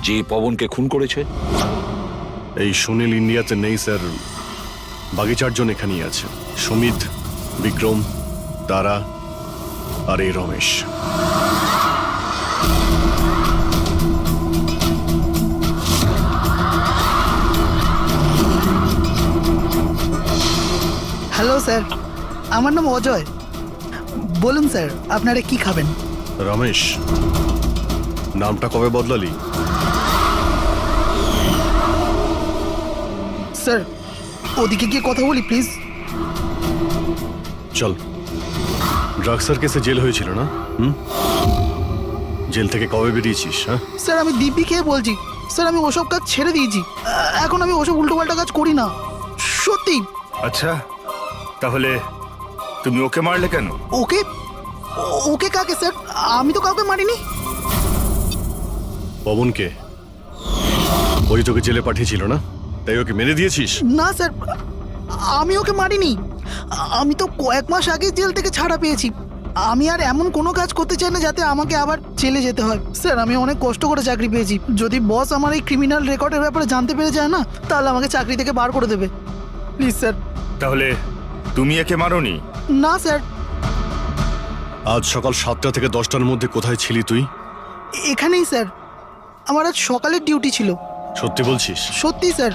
Speaker 15: যে পবনকে খুন করেছে।
Speaker 6: এই সুনীল ইন্ডিয়াতে নেই স্যার, বাকি 4 জন এখানেই আছে। সুমিত, বিক্রম, তারা আর এই রমেশ।
Speaker 8: হ্যালো স্যার, আমার নাম অজয়। বলুন স্যার, আপনারা কি খাবেন?
Speaker 6: রমেশ, নামটা কবে বদলালি?
Speaker 8: স্যার ওদিকে গিয়ে কথা বলি প্লিজ।
Speaker 6: চল। ড্রাগসের কেসে জেল হয়েছিল না? জেল থেকে কবে বেরিয়েছিস? হ্যাঁ
Speaker 8: স্যার আমি দিব্যি খেয়ে বলছি,
Speaker 17: স্যার আমি ওসব কাজ ছেড়ে দিয়েছি। এখন আমি ওসব উল্টোপাল্টা কাজ করি না, সত্যি।
Speaker 4: আচ্ছা, তাহলে তুমি ওকে মারলে কেন?
Speaker 17: ওকে? ওকে কাকে স্যার? আমি তো কাউকে মারিনি।
Speaker 6: পবনকে ওই তোকে জেলে পাঠিয়েছিল না, তাই ওকে মেরে দিয়েছিস?
Speaker 17: না স্যার, আমি ওকে মারিনি। আমি তো কয়েক মাস আগে জেল থেকে ছাড়া পেয়েছি। আমি আর এমন কোনো কাজ করতে চাই না যাতে আমাকে আবার জেলে যেতে হয়। স্যার আমি অনেক কষ্ট করে চাকরি পেয়েছি। যদি বস আমার এই ক্রিমিনাল রেকর্ডের ব্যাপারে জানতে পেরে যায় না, তাহলে আমাকে চাকরি থেকে বার করে দেবে। Please sir.
Speaker 4: তাহলে তুমি একে মারোনি?
Speaker 17: না স্যার।
Speaker 6: আজ সকাল 7টা থেকে 10টার মধ্যে কোথায় ছিলি তুই?
Speaker 17: এখানেই স্যার, আমার আজ সকালের ডিউটি ছিল।
Speaker 6: সত্যি বলছিস?
Speaker 17: সত্যি স্যার,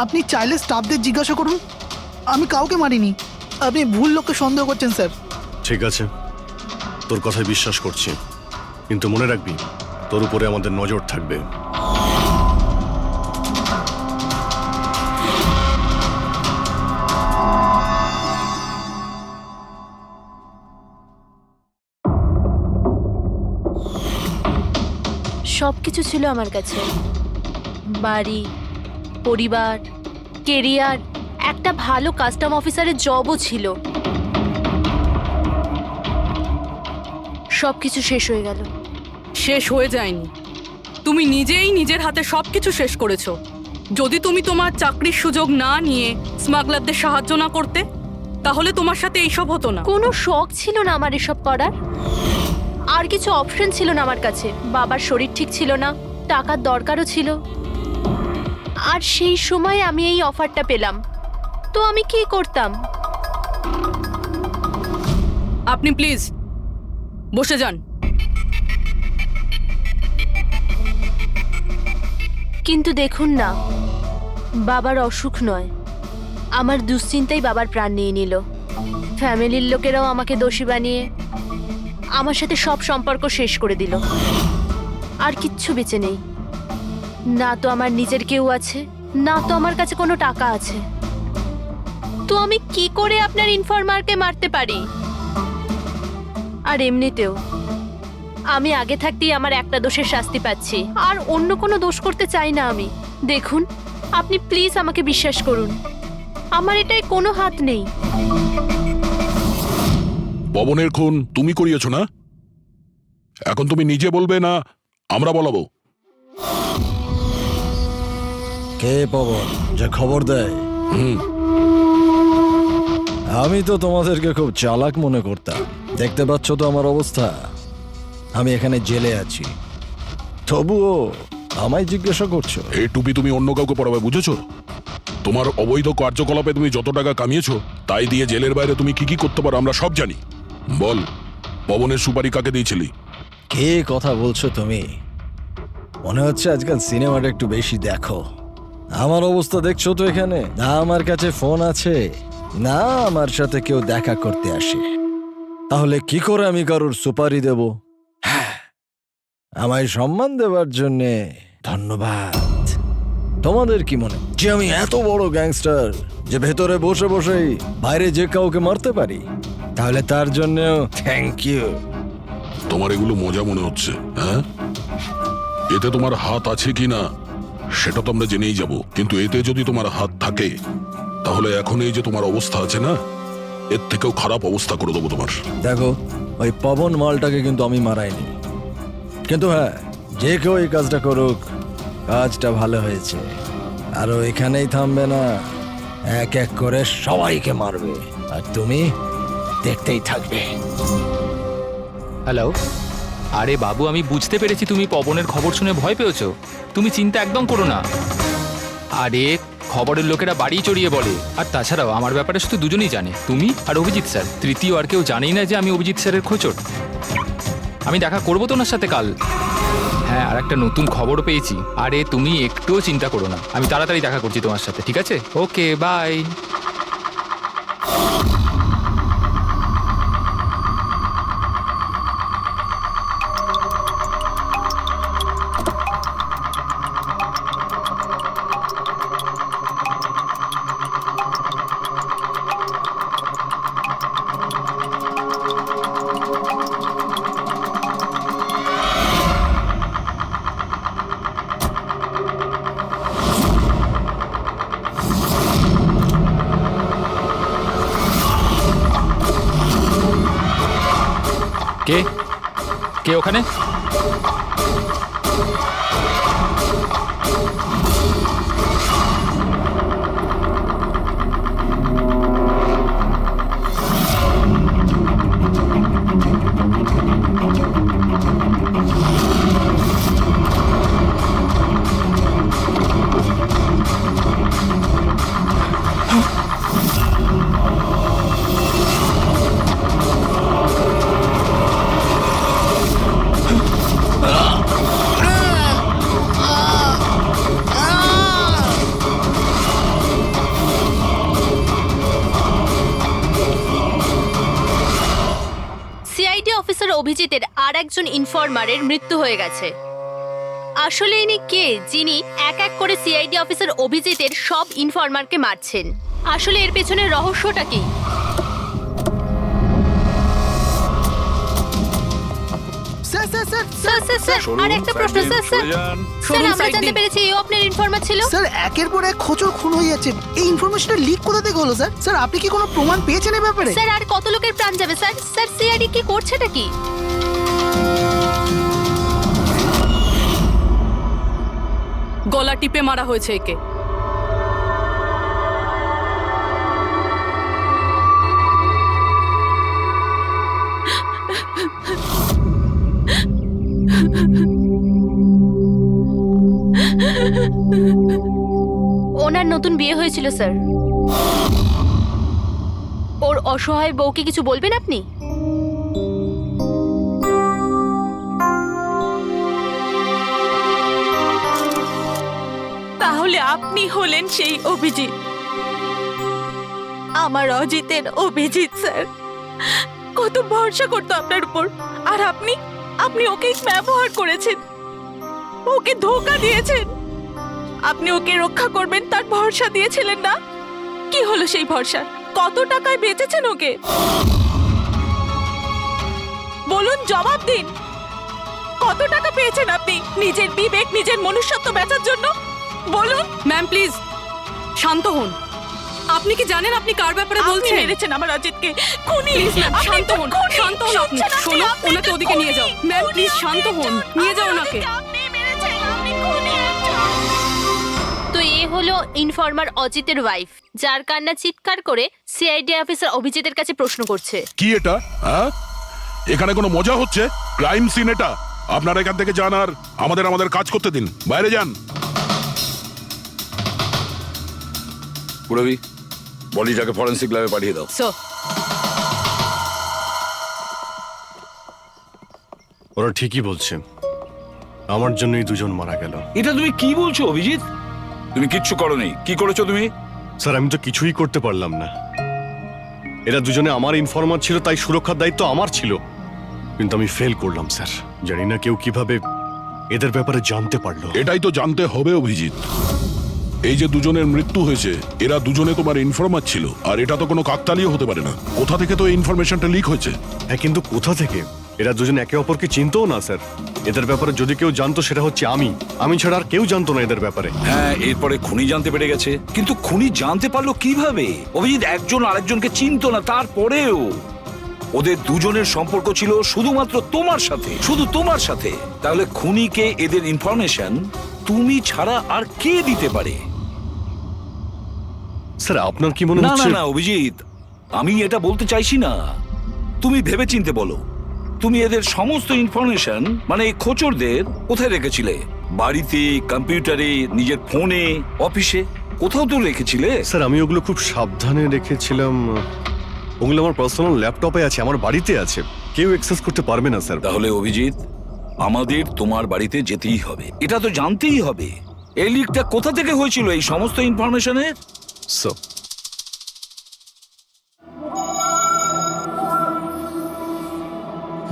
Speaker 17: আপনি চাইলে স্টাফদের জিজ্ঞাসা করুন, আমি কাউকে মারিনি। আপনি ভুল লোককে সন্দেহ করছেন স্যার।
Speaker 6: ঠিক আছে, তোর কথায় বিশ্বাস করছি, কিন্তু মনে রাখবি তোর উপরে আমাদের নজর থাকবে।
Speaker 11: সব কিছু ছিল আমার কাছে, বাড়ি, পরিবার, কেরিয়ার, একটা ভালো কাস্টম অফিসারের জবও ছিল। সব কিছু শেষ হয়ে গেল।
Speaker 1: শেষ হয়ে যায়নি, তুমি নিজেই নিজের হাতে সবকিছু শেষ করেছো। যদি তুমি তোমার চাকরির সুযোগ না নিয়ে স্মাগলারদের সাহায্য না করতে, তাহলে তোমার সাথে এইসব হতো না।
Speaker 11: কোনো শখ ছিল না আমার এসব করার, আর কিছু অপশন ছিল না আমার কাছে। বাবার শরীর ঠিক ছিল না, টাকার দরকারও ছিল, আর সেই সময় আমি এই অফারটা পেলাম, তো আমি কি করতাম?
Speaker 1: আপনি প্লিজ বসে যান।
Speaker 11: কিন্তু দেখুন না, বাবার অসুখ নয়, আমার দুশ্চিন্তাই বাবার প্রাণ নিয়ে নিল। ফ্যামিলির লোকেরাও আমাকে দোষী বানিয়ে আমার সাথে সব সম্পর্ক শেষ করে দিল। আর কিচ্ছু বেঁচে নেই, না তো আমার নিজের কেউ আছে, না তো আমার কাছে কোনো টাকা আছে। তো আমি কি করে আপনার ইনফরমারকে মারতে পারি? আর এমনিতেও আমি আগে থাকতেই আমার একটা দোষের শাস্তি পাচ্ছি, আর অন্য কোনো দোষ করতে চাই না আমি। দেখুন, আপনি প্লিজ আমাকে বিশ্বাস করুন, আমার এটায় কোনো হাত নেই।
Speaker 7: পবনের খুন তুমি করিয়েছো না? এখন তুমি নিজে বলবে না আমরা বলাবো?
Speaker 9: কে পবন যে খবর দেয়? আমি তো তোমাদেরকে খুব চালাক মনে করতাম। দেখতে পাচ্ছ তো আমার অবস্থা, আমি এখানে জেলে আছি, তবুও আমায় জিজ্ঞাসা করছো?
Speaker 7: এই টুপি তুমি অন্য কাউকে পরাবে, বুঝেছো? তোমার অবৈধ কার্যকলাপে তুমি যত টাকা কামিয়েছো, তাই দিয়ে জেলের বাইরে তুমি কি কি করতে পারো আমরা সব জানি। বল, পবনের সুপারি কাকে দিয়েছিলি?
Speaker 9: কে কথা বলছো তুমি? মনে হচ্ছে আজকাল সিনেমাটা একটু বেশি দেখো। আমার অবস্থা দেখছো তো এখানে, না আমার কাছে ফোন আছে, না আমার সাথে কেউ দেখা করতে আসে। তাহলে কি করে আমি কারোর সুপারি দেব? আমায় সম্মান দেওয়ার জন্যে ধন্যবাদ। তোমাদের কি মনে যে আমি এত বড় গ্যাংস্টার যে ভেতরে বসে বসেই বাইরে যে কাউকে মারতে পারি? তাহলে তার জন্যও থ্যাংক ইউ।
Speaker 7: তোমার এগুলো মজা মনে হচ্ছে, হ্যাঁ? এতে তোমার হাত আছে কি না সেটা তো আমরা জেনেই যাব, কিন্তু এতে যদি তোমার হাত থাকে তাহলে এখন এই যে তোমার অবস্থা আছে না, এর থেকেও খারাপ অবস্থা করে দেবো তোমার।
Speaker 9: দেখো, ওই পবন মালটাকে কিন্তু আমি মারাইনি, কিন্তু হ্যাঁ, যে কেউ এই কাজটা করুক, কাজটা ভালো হয়েছে। আর ও এখানেই থামবে না, এক এক করে সবাইকে মারবে, আর তুমি দেখতেই থাকবে।
Speaker 14: হ্যালো, আরে বাবু, আমি বুঝতে পেরেছি তুমি পবনের খবর শুনে ভয় পেয়েছো। তুমি চিন্তা একদম করো না। আরে খবরের লোকেরা বাড়ি চড়িয়ে বলে, আর তাছাড়াও আমার ব্যাপারে শুধু দুজনেই জানে, তুমি আর অভিজিৎ স্যার। তৃতীয় আর কেউ জানেই না যে আমি অভিজিৎ স্যারের খোঁচট। আমি দেখা করবো তো ওনার সাথে কাল। হ্যাঁ, আর একটা নতুন খবরও পেয়েছি। আরে তুমি একটুও চিন্তা করো না, আমি তাড়াতাড়ি দেখা করছি তোমার সাথে, ঠিক আছে? ওকে, বাই। কে কে ওখানে?
Speaker 11: সিআইডি অফিসার অভিজিতের আর একজন ইনফরমারের মৃত্যু হয়ে গেছে। আসলে ইনি কে যিনি এক এক করে সিআইডি অফিসার অভিজিতের সব ইনফরমারকে মারছেন? আসলে এর পেছনের রহস্যটা কি?
Speaker 17: স্যার স্যার স্যার
Speaker 11: স্যার আর একটা প্রশ্ন স্যার স্যার আমরা জানতে পেরেছি এও আপনার ইনফরমার ছিল।
Speaker 17: স্যার একের পর এক খোঁচর খুন হয়ে যাচ্ছে, এই ইনফরমেশনটা লিক কোথা থেকে হলো স্যার? স্যার আপনি কি কোনো প্রমাণ পেয়েছেন এই ব্যাপারে?
Speaker 11: স্যার আর কত লোকের প্রাণ যাবে স্যার? স্যার সিআইডি কি করছেটা কি?
Speaker 1: গলা টিপে মারা হয়েছে একে।
Speaker 11: ওনার নতুন বিয়ে হয়েছিল স্যার। ওর অসহায় বউকে কিছু বলবেন আপনি?
Speaker 18: তাহলে আপনি হলেন সেই অভিজিৎ, আমার অজিতের অভিজিৎ স্যার। কত ভরসা করতো আপনার উপর, আর আপনি ওকে ব্যবহার করেছেন, ওকে ধোঁকা দিয়েছেন। আপনি ওকে রক্ষা করবেন তার ভরসা দিয়েছিলেন না? কি হলো সেই ভরসা? কত টাকায় বেচেছেন ওকে? বলুন, জবাব দিন। কত টাকা পেয়েছেন আপনি নিজের বিবেক, নিজের মনুষ্যত্ব বেচার জন্য? বলুন।
Speaker 1: ম্যাম প্লিজ শান্ত হন। আপনি কি জানেন আপনি কার ব্যাপারে বলছেন?
Speaker 18: মেরেছেন আমার অজিতকে, খুনি।
Speaker 1: শান্ত হন, শান্ত হন আপনি। শোনো, ওনাকে ওদিকে নিয়ে যাও। ম্যাম প্লিজ শান্ত হন, নিয়ে যাও ওনাকে।
Speaker 11: তো এ হলো ইনফরমার অজিতের ওয়াইফ, যার কান্না চিৎকার করে সিআইডি অফিসার অভিজিতের কাছে প্রশ্ন করছে।
Speaker 7: কি এটা? হ্যাঁ, এখানে কোনো মজা হচ্ছে? ক্রাইম সিন এটা। আপনারা এখান থেকে যান আর আমাদের কাজ করতে দিন। বাইরে যান।
Speaker 15: পুরবি, বডিটাকে ফরেন্সিক ল্যাবে পাঠিয়ে দাও।
Speaker 1: স্যার
Speaker 6: ওরা ঠিকই বলছে, আমার জন্যই দুজন মারা গেল।
Speaker 15: এটা তুমি কি বলছো অভিজিৎ? তুমি কিচ্ছু করোনি। কি করেছো তুমি?
Speaker 6: স্যার আমি তো কিছুই করতে পারলাম না। এরা দুজনে আমার ইনফরমার ছিল, তাই সুরক্ষার দায়িত্ব আমার ছিল, কিন্তু আমি ফেল করলাম স্যার। জানি না কেউ কিভাবে এদের ব্যাপারে জানতে পারলো।
Speaker 7: এটাই তো জানতে হবে অভিজিৎ। এই যে দুজনের মৃত্যু হয়েছে, এরা দুজনে তোমার ইনফরমার ছিল, আর এটা তো কোনো কাকতালীয় হতে পারে না। কোথা থেকে তো এই ইনফরমেশনটা লিক হয়েছে?
Speaker 6: হ্যাঁ, কিন্তু কোথা থেকে? এরা দুজন একে অপরকে চিনতও না স্যার। এদের ব্যাপারে যদি কেউ জানতো সেটা হচ্ছে আমি ছাড়া আর কেউ জানতো না এদের ব্যাপারে।
Speaker 15: হ্যাঁ, এরপরে খুনি জানতে পেরে গেছে। কিন্তু খুনি জানতে পারলো কিভাবে? অভিজিৎ একজন আরেকজনকে চিনতো না, তারপরেও ওদের দুজনের সম্পর্ক ছিল শুধুমাত্র তোমার সাথে, শুধু তোমার সাথে। তাহলে খুনিকে এদের ইনফরমেশন তুমি ছাড়া আর কে দিতে পারে?
Speaker 6: স্যার আপনার কি মনে
Speaker 15: না
Speaker 6: হচ্ছে?
Speaker 15: না না অভিজিৎ, আমি এটা বলতে চাইছি না। তুমি ভেবেচিন্তে বলো, তুমি এদের সমস্ত ইনফরমেশন মানে খোঁচরদের কোথায় রেখেছিলে? বাড়িতে, কম্পিউটারে, নিজের ফোনে, অফিসে, কোথাও তো রেখেছিলে।
Speaker 6: স্যার আমি ওগুলো খুব সাবধানে রেখেছিলাম। ওগুলো আমার পার্সোনাল ল্যাপটপে আছে, আমার বাড়িতে আছে, কেউ অ্যাক্সেস করতে পারবে না স্যার।
Speaker 15: তাহলে অভিজিৎ, আমাদের তোমার বাড়িতে যেতেই হবে, এটা তো জানতেই হবে এই লিকটা কোথা থেকে হয়েছিল এই সমস্ত ইনফরমেশনের।
Speaker 6: স্যার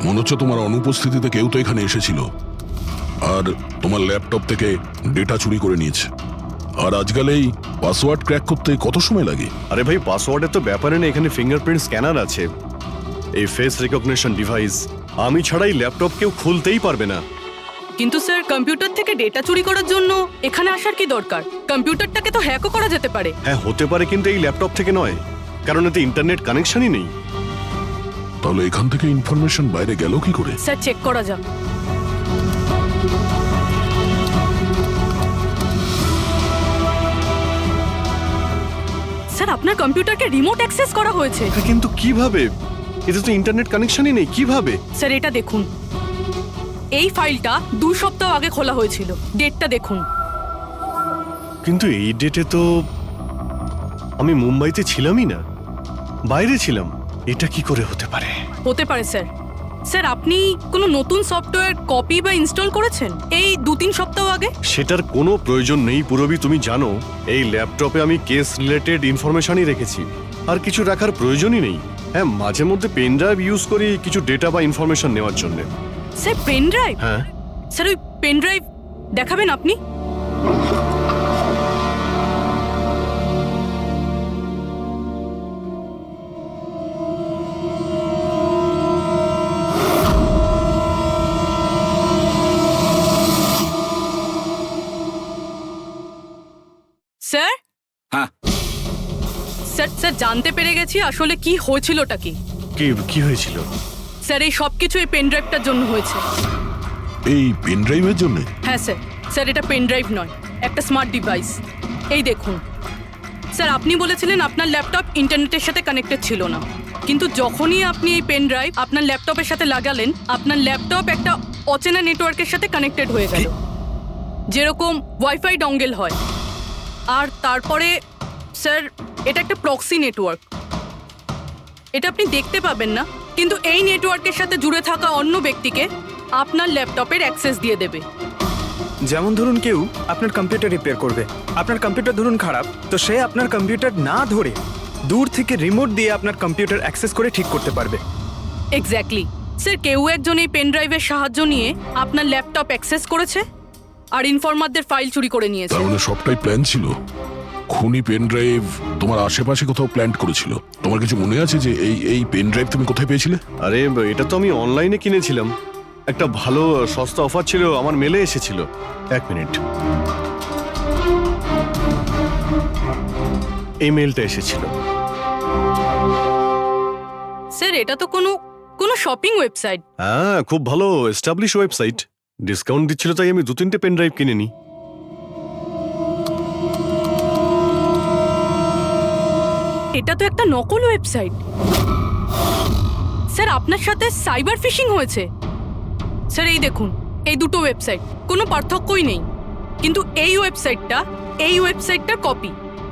Speaker 7: মনে হচ্ছে তোমার অনুপস্থিতিতে কেউ তো এখানে এসেছিল আর তোমার ল্যাপটপ থেকে ডেটা চুরি করে নিয়েছে। আর আজকাল এই পাসওয়ার্ড ক্র্যাক করতে কত সময় লাগে?
Speaker 6: আরে ভাই, পাসওয়ার্ডের তো ব্যাপারে না, এখানে ফিঙ্গারপ্রিন্ট স্ক্যানার আছে, এই ফেস রিকগনিশন ডিভাইস। আমি ছাড়াই ল্যাপটপ কেউ খুলতেই পারবে না।
Speaker 1: কিন্তু স্যার কম্পিউটার থেকে ডেটা চুরি করার জন্য এখানে আসার কি দরকার? কম্পিউটারটাকে তো হ্যাকও করা যেতে পারে।
Speaker 6: হ্যাঁ হতে পারে, কিন্তু এই ল্যাপটপ থেকে নয়, কারণ এতে ইন্টারনেট কানেকশনই নেই।
Speaker 7: তাহলে এখান থেকে ইনফরমেশন বাইরে গেল কি করে?
Speaker 1: স্যার চেক করা যাক। স্যার আপনার কম্পিউটারকে রিমোট অ্যাক্সেস করা হয়েছে।
Speaker 6: কিন্তু কিভাবে? এতে তো ইন্টারনেট কানেকশনই নেই, কিভাবে?
Speaker 1: স্যার এটা দেখুন, এই ফাইলটা 2 সপ্তাহ আগে খোলা হয়েছিল, ডেটটা দেখুন।
Speaker 6: কিন্তু এই ডেটে তো আমি মুম্বাইতে ছিলামই না, বাইরে ছিলাম। এটা কি করে হতে পারে?
Speaker 1: হতে পারে স্যার। স্যার আপনি কোনো নতুন সফটওয়্যার কপি বা ইনস্টল করেছেন এই 2-3 সপ্তাহ আগে?
Speaker 6: সেটার কোনো প্রয়োজন নেই পুরবি, তুমি জানো এই ল্যাপটপে আমি কেস রিলেটেড ইনফরমেশনই রেখেছি, আর কিছু রাখার প্রয়োজনই নেই। হ্যাঁ, মাঝে মধ্যে পেন ড্রাইভ ইউজ করি কিছু ডেটা বা ইনফরমেশন নেওয়ার জন্য।
Speaker 1: Sir pen drive?
Speaker 6: হ্যাঁ
Speaker 1: স্যার ওই পেন ড্রাইভ দেখাবেন আপনি? স্যার?
Speaker 15: হ্যাঁ
Speaker 1: স্যার স্যার জানতে পেরে গেছি আসলে কি হয়েছিলটা কি।
Speaker 6: কি হয়েছিল?
Speaker 1: স্যার এই সব কিছু এই পেন ড্রাইভটার জন্য হয়েছে।
Speaker 7: এই পেন ড্রাইভের জন্য?
Speaker 1: হ্যাঁ স্যার। স্যার এটা পেন ড্রাইভ নয়, একটা স্মার্ট ডিভাইস। এই দেখুন স্যার, আপনি বলেছিলেন আপনার ল্যাপটপ ইন্টারনেটের সাথে কানেক্টেড ছিল না, কিন্তু যখনই আপনি এই পেন ড্রাইভ আপনার ল্যাপটপের সাথে লাগালেন, আপনার ল্যাপটপ একটা অচেনা নেটওয়ার্কের সাথে কানেক্টেড হয়ে গেল, যেরকম ওয়াইফাই ডঙ্গেল হয়। আর তারপরে স্যার এটা একটা প্রক্সি নেটওয়ার্ক। এটা আপনি দেখতে পাবেন না, কিন্তু এই নেটওয়ার্কের সাথে জুড়ে থাকা অন্য ব্যক্তিকে আপনার ল্যাপটপের অ্যাক্সেস দিয়ে দেবে।
Speaker 16: যেমন ধরুন কেউ আপনার কম্পিউটার রিপেয়ার করবে, আপনার কম্পিউটার ধরুন খারাপ, তো সে আপনার কম্পিউটার না ধরে দূর থেকে রিমোট দিয়ে আপনার কম্পিউটার অ্যাক্সেস করে ঠিক করতে পারবে।
Speaker 1: এক্স্যাক্টলি স্যার, কেউ একজন এই পেন ড্রাইভের সাহায্য নিয়ে আপনার ল্যাপটপ অ্যাক্সেস করেছে আর ইনফরমারদের ফাইল চুরি করে নিয়েছে।
Speaker 7: তার মানে সবটাই প্ল্যান ছিল। খুনি পেন ড্রাইভ তোমার আশেপাশে কোথাও প্ল্যান্ট করেছিল। তোমার কিছু মনে আছে যে এই পেন ড্রাইভ তুমি কোথায় পেয়েছিলে?
Speaker 6: আরে এটা তো আমি অনলাইনে কিনেছিলাম, একটা ভালো সস্তা অফার ছিল, আমার মেলে এসেছিল। 1 মিনিট, এই মেলটা এসেছিল।
Speaker 1: স্যার এটা তো কোনো শপিং ওয়েবসাইট।
Speaker 6: হ্যাঁ, খুব ভালো এস্টাবলিশ ওয়েবসাইট, ডিসকাউন্ট দিচ্ছিল তাই আমি 2-3টে পেন ড্রাইভ কিনে নিই।
Speaker 1: এটা তো একটা নকল ওয়েবসাইট। স্যার আপনার সাথে সাইবার ফিশিং হয়েছে। স্যার এই দেখুন, এই দুটো ওয়েবসাইট কোনো পার্থক্যই নেই, কিন্তু এই ওয়েবসাইটটার কপি।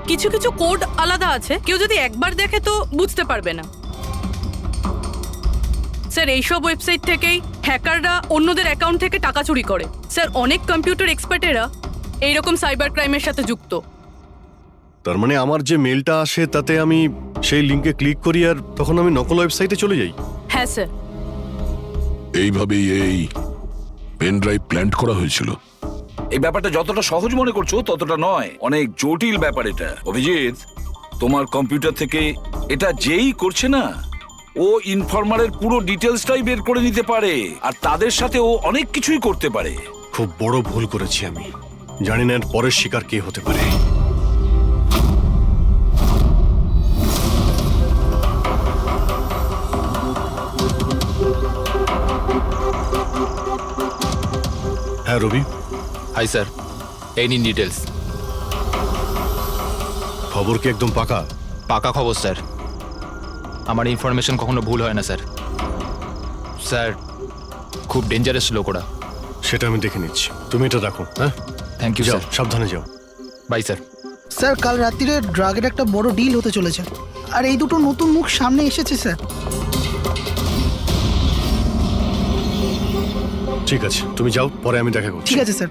Speaker 1: কিছু কিছু কোড আলাদা আছে, কেউ যদি একবার দেখে তো বুঝতে পারবে না। স্যার এইসব ওয়েবসাইট থেকেই হ্যাকাররা অন্যদের অ্যাকাউন্ট থেকে টাকা চুরি করে। স্যার অনেক কম্পিউটার এক্সপার্টেরা এইরকম সাইবার ক্রাইমের সাথে যুক্ত।
Speaker 6: তার মানে আমার যে মেলটা আসে তাতে আমি সেই লিংকে ক্লিক করি আর তখন আমি নকল ওয়েবসাইটে চলে যাই।
Speaker 1: হ্যাঁ স্যার।
Speaker 7: এইভাবেই এই পেন ড্রাইভ প্ল্যান্ট করা হয়েছিল।
Speaker 15: এই ব্যাপারটা যতটা সহজ মনে করছো ততটা নয়, অনেক জটিল ব্যাপার এটা। অভিজিৎ, তোমার কম্পিউটার থেকে এটা যেই করছে না, ও ইনফরমারের পুরো ডিটেলসটাই বের করে নিতে পারে, আর তাদের সাথে ও অনেক কিছুই করতে পারে।
Speaker 6: খুব বড় ভুল করেছি আমি, জানি না এর পরের শিকার কে হতে পারে। হ্যাঁ রবি।
Speaker 14: হাই স্যার, এই নিন ডিটেলস।
Speaker 6: খবর কি একদম পাকা?
Speaker 14: পাকা খবর স্যার, আমার ইনফরমেশন কখনো ভুল হয় না স্যার। স্যার খুব ডেঞ্জারাস লোক ওরা।
Speaker 6: সেটা আমি দেখে নিচ্ছি, তুমি এটা রাখো। হ্যাঁ
Speaker 14: থ্যাংক ইউ
Speaker 6: যাও,
Speaker 14: স্যার।
Speaker 6: সাবধানে যাও।
Speaker 14: By sir.
Speaker 17: স্যার কাল রাত্রিরে ড্রাগের একটা বড় ডিল হতে চলেছে, আর এই দুটো নতুন মুখ সামনে এসেছে স্যার।
Speaker 6: ঠিক আছে, তুমি যাও, পরে আমি দেখা করছি।
Speaker 17: ঠিক আছে স্যার।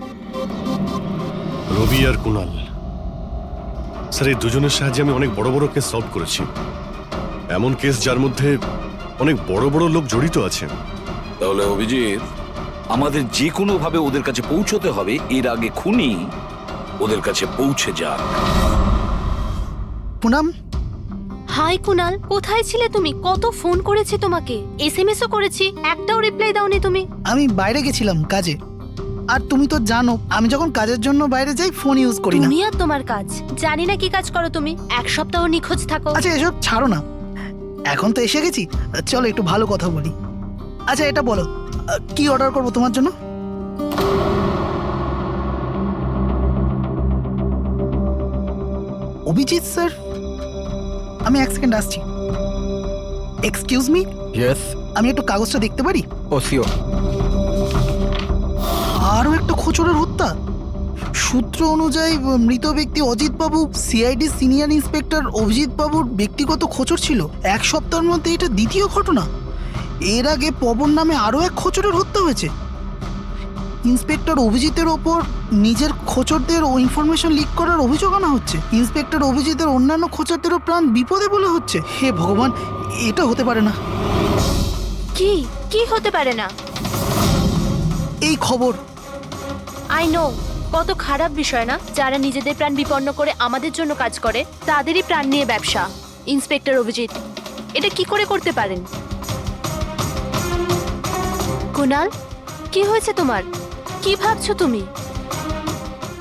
Speaker 6: রবি আর কুনাল, স্যার এই দুজনের সাহায্যে আমি অনেক বড় বড় কেস সলভ করেছি, এমন কেস যার মধ্যে অনেক বড় বড় লোক জড়িত আছে।
Speaker 15: তাহলে অভিজিৎ, আমাদের যে কোনো ভাবে ওদের কাছে পৌঁছতে হবে, এর আগে খুনি ওদের কাছে পৌঁছে যাক।
Speaker 17: পুনাম।
Speaker 11: হাই কুনাল, কোথায় ছিলে তুমি? কত ফোন করেছি তোমাকে, এসএমএসও করেছি, একটাও রিপ্লাই দাওনি তুমি।
Speaker 17: আমি বাইরে গেছিলাম কাজে, আর তুমি তো জানো আমি যখন কাজের জন্য বাইরে যাই ফোন ইউজ করি না।
Speaker 11: তুমি আর তোমার কাজ, জানি না কি কাজ করো তুমি, 1 সপ্তাহ নিখোঁজ থাকো।
Speaker 17: আচ্ছা এসব ছাড়ো না, এখন তো এসে গেছি, চলো একটু ভালো কথা বলি। আচ্ছা এটা বলো, কি অর্ডার করবো তোমার জন্য? অভিজিৎ স্যার, আমি এক সেকেন্ড আসছি। Excuse me,
Speaker 9: yes.
Speaker 17: আমি একটু কাগজটা দেখতে পারি?
Speaker 9: ও শিওর।
Speaker 17: আরও একটা খোঁচরের হত্যা। সূত্র অনুযায়ী মৃত ব্যক্তি অজিত বাবু সিআইডি সিনিয়র ইন্সপেক্টর অভিজিৎ বাবুর ব্যক্তিগত খোঁচর ছিল। এক সপ্তাহের মধ্যে এটা দ্বিতীয় ঘটনা। এর আগে পবন নামে আরও এক খোঁচরের হত্যা হয়েছে। ইন্সপেক্টর অভিজিতের ওপর নিজের খোঁচরদের ও ইনফরমেশন লিক করার অভিযোগ আনা হচ্ছে। ইন্সপেক্টর অভিজিতের অন্যান্য খোঁচরদেরও প্রাণ বিপদে বলে হচ্ছে। হে ভগবান, এটা হতে পারে না।
Speaker 11: কি কি হতে পারে না?
Speaker 17: এই খবর।
Speaker 11: আই নো, কত খারাপ বিষয় না? যারা নিজেদের প্রাণ বিপন্ন করে আমাদের জন্য কাজ করে তাদেরই প্রাণ নিয়ে ব্যবসা। ইন্সপেক্টর অভিজিৎ এটা কি করে করতে পারেন? কুনাল, কি হয়েছে তোমার? কি ভাবছো তুমি?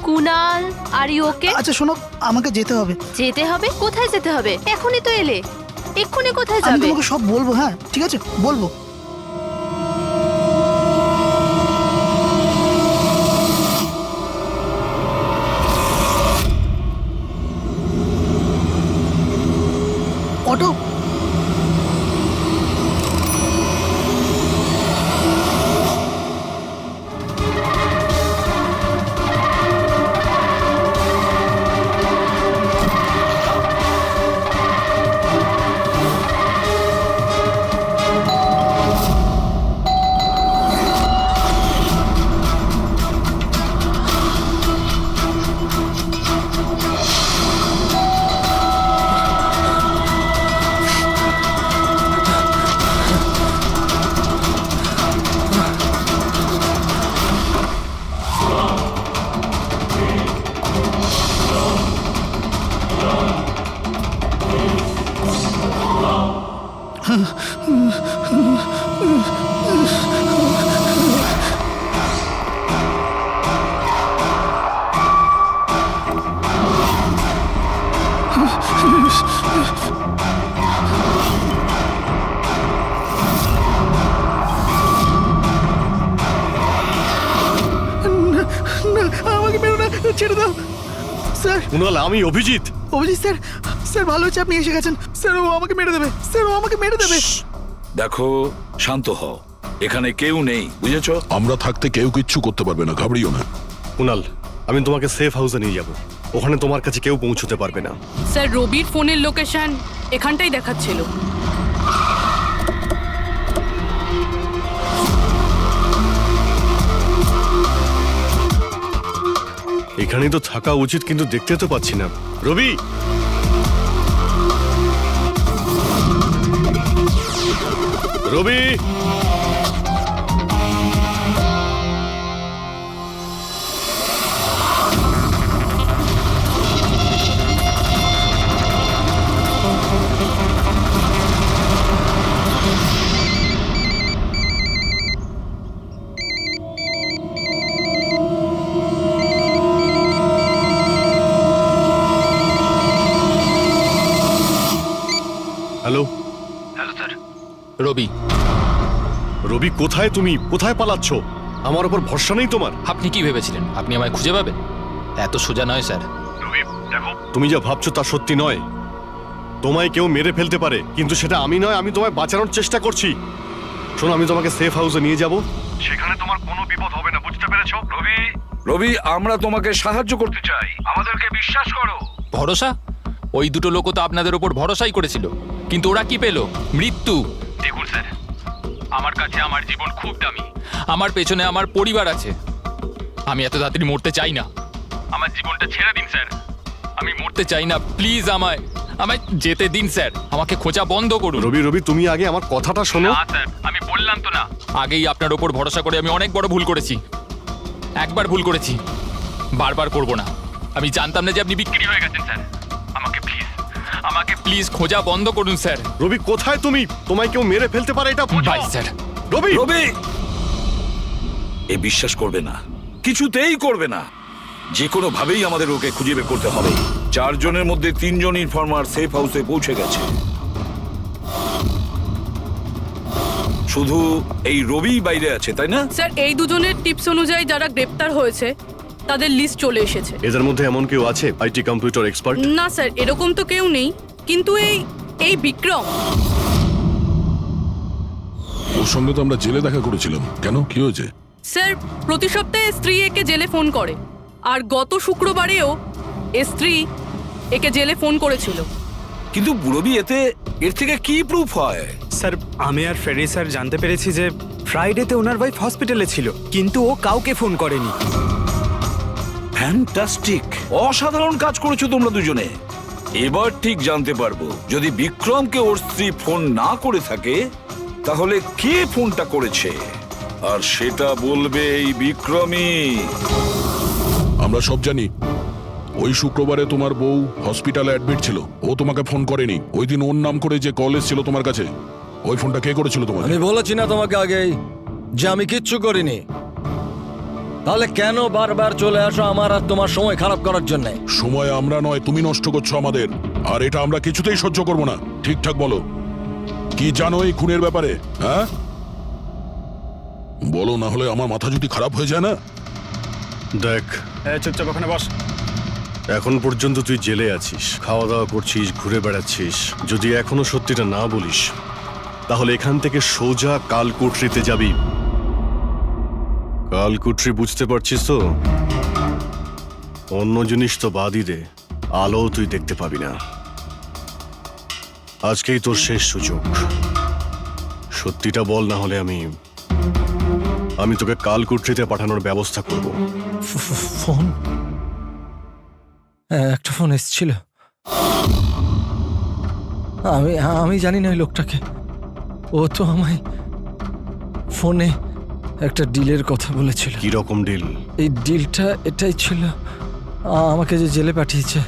Speaker 11: Kunal, are you okay?
Speaker 17: আচ্ছা শোনো, আমাকে যেতে হবে।
Speaker 11: যেতে হবে? কোথায় যেতে হবে? এখনই তো এলে, এক্ষুনি কোথায়
Speaker 17: আমি
Speaker 11: যাবে?
Speaker 17: তোমাকে সব বলবো। হ্যাঁ ঠিক আছে, বলবো। অটো, আমাকে মেরো না, ছেড়ে দাও স্যার।
Speaker 6: কুনাল, আমি অভিজিৎ।
Speaker 17: অভিজিৎ স্যার, স্যার ভালো হচ্ছে আপনি এসে গেছেন। স্যার ও আমাকে মেরে দেবে, স্যার ও আমাকে মেরে দেবে।
Speaker 15: দেখো, শান্ত হও, এখানে কেউ নেই, বুঝেছো?
Speaker 7: আমরা থাকতে কেউ কিচ্ছু করতে পারবে না, ঘাবড়িও না।
Speaker 6: কুনাল, আমি তোমাকে সেফ হাউসে নিয়ে যাব। ওখানে তোমার কাছে কেউ পৌঁছতে পারবে না।
Speaker 1: স্যার, রবির ফোনের লোকেশন এখানটাই দেখাচ্ছিল।
Speaker 6: এখানেই তো থাকা উচিত, কিন্তু দেখতে তো পাচ্ছি না। Rabi, Rabi, hello.
Speaker 14: Hello sir. Rabi.
Speaker 6: Rabi, কোথায় তুমি? কোথায় পালাচ্ছ? আমার উপর ভরসা নেই তোমার?
Speaker 14: আপনি কি ভেবেছিলেন আপনি আমায় খুঁজে পাবেন? এত সোজা নয় স্যার।
Speaker 6: রবি দেখো, তুমি যা ভাবছো তা সত্যি নয়। তোমায় কেউ মেরে ফেলতে পারে, কিন্তু সেটা আমি নয়। আমি তোমায় বাঁচানোর চেষ্টা করছি। শোনো, আমি তোমাকে সেফ হাউসে নিয়ে যাব। সেখানে তোমার কোনো বিপদ হবে না, বুঝতে পেরেছো? রবি,
Speaker 15: রবি, আমরা তোমাকে সাহায্য করতে চাই, আমাদেরকে বিশ্বাস করো।
Speaker 14: ভরসা? ওই দুটো লোকও তো আপনাদের উপর ভরসাই করেছিল, কিন্তু ওরা কি পেল? মৃত্যু। দেখুন স্যার, আমার কাছে আমার জীবন খুব দামি। আমার পেছনে আমার পরিবার আছে। আমি এত তাড়াতাড়ি মরতে চাই না। আমার জীবনটা ছেড়ে দিন স্যার, আমি মরতে চাই না। প্লিজ আমায় যেতে দিন স্যার, আমাকে খোঁজা বন্ধ করুন।
Speaker 6: রবি, রবি, তুমি আগে আমার কথাটা শোনো।
Speaker 14: না স্যার, আমি বললাম তো না, আগেই আপনার ওপর ভরসা করে আমি অনেক বড় ভুল করেছি। একবার ভুল করেছি, বারবার করব না। আমি জানতাম না যে আপনি বিক্রি হয়ে গেছেন স্যার। আমাকে প্লিজ খোঁজা বন্ধ করুন স্যার।
Speaker 6: রবি, কোথায় তুমি? তোমায় কেউ মেরে ফেলতে পারে, এটা বুঝো।
Speaker 14: By sir.
Speaker 6: রবি,
Speaker 15: রবি, এ বিশ্বাস করবে না, কিছুতেই করবে না। যে কোনো ভাবেই আমাদের ওকে খুঁজে বের করতে হবে। 4 জনের মধ্যে 3 জন ইনফরমার সেফ হাউসে পৌঁছে গেছে। শুধু এই রবি বাইরে আছে, তাই না?
Speaker 1: স্যার এই দুজনের টিপস অনুযায়ী যারা গ্রেপ্তার হয়েছে তাদের লিস্ট চলে এসেছে।
Speaker 6: এদের মধ্যে এমন কেউ আছে আইটি কম্পিউটার এক্সপার্ট?
Speaker 1: না স্যার, এরকম তো কেউ নেই, কিন্তু এই বিক্রম,
Speaker 7: ওর সঙ্গে তো আমরা জেলে দেখা করেছিলাম, কেন কি হয়েছে?
Speaker 1: স্যার প্রতি সপ্তাহে স্ত্রী একে জেলে ফোন করে, আর গত শুক্রবারেও স্ত্রী একে জেলে ফোন করেছিল।
Speaker 15: কিন্তু রবি এর থেকে কি প্রুফ হয়?
Speaker 16: স্যার আমি আর ফেরি স্যার জানতে পেরেছি যে ফ্রাইডেতে ওনার ওয়াইফ হসপিটালে ছিল, কিন্তু ও কাউকে ফোন করেনি।
Speaker 15: ফ্যান্টাস্টিক, অসাধারণ কাজ করেছো তোমরা দুজনে। এবার ঠিক জানতে পারবো যদি বিক্রমকে ওর স্ত্রী ফোন না করে থাকে তাহলে কে ফোনটা করেছে, আর সেটা বলবে এই বিক্রমই।
Speaker 7: আমরা সব জানি ওই শুক্রবারে তোমার বউ হসপিটালে অ্যাডমিট ছিল, ও তোমাকে ফোন করেনি। ওই দিন ওর নাম করে যে কল এসেছিল তোমার কাছে, ওই ফোনটা কে করেছিল তোমাকে?
Speaker 9: আমি বলেছি না তোমাকে আগেই যে আমি কিচ্ছু করিনি? তাহলে কেন বারবার চলে আসো আমার আর তোমার সময় খারাপ করার জন্য?
Speaker 7: সময় আমরা নয়, তুমি নষ্ট করছো আমাদের, আর এটা আমরা কিছুতেই সহ্য করব না। ঠিকঠাক বলো, কি জানো এই খুনের ব্যাপারে? হ্যাঁ বলো, না হলে আমার মাথা যদি খারাপ হয়ে যায় না।
Speaker 6: দেখ,
Speaker 16: চুপচাপ ওখানে বস।
Speaker 6: এখন পর্যন্ত তুই জেলে আছিস, খাওয়া দাওয়া করছিস, ঘুরে বেড়াচ্ছিস। যদি এখনো সত্যিটা না বলিস তাহলে এখান থেকে সোজা কালকুটরিতে যাবি। কালকুটরি বুঝতে পারছিস তো? অন্য জিনিস তো বাদই দে, আলো তুই দেখতে পাবি না। আজকেই তোর শেষ সুযোগ, সত্যিটা বল, না হলে আমি তোকে কালকুটরিতে পাঠানোর ব্যবস্থা করব।
Speaker 9: ফোন, একটা ফোন এসেছিল। আমি জানি না ওই লোকটাকে। ও তো আমায় ফোনে একটা ডিলের কথা বলেছিল।
Speaker 6: কি রকম ডিল?
Speaker 9: এই ডিলটা এটাই ছিল, আমাকে যে জেলে পাঠিয়েছে,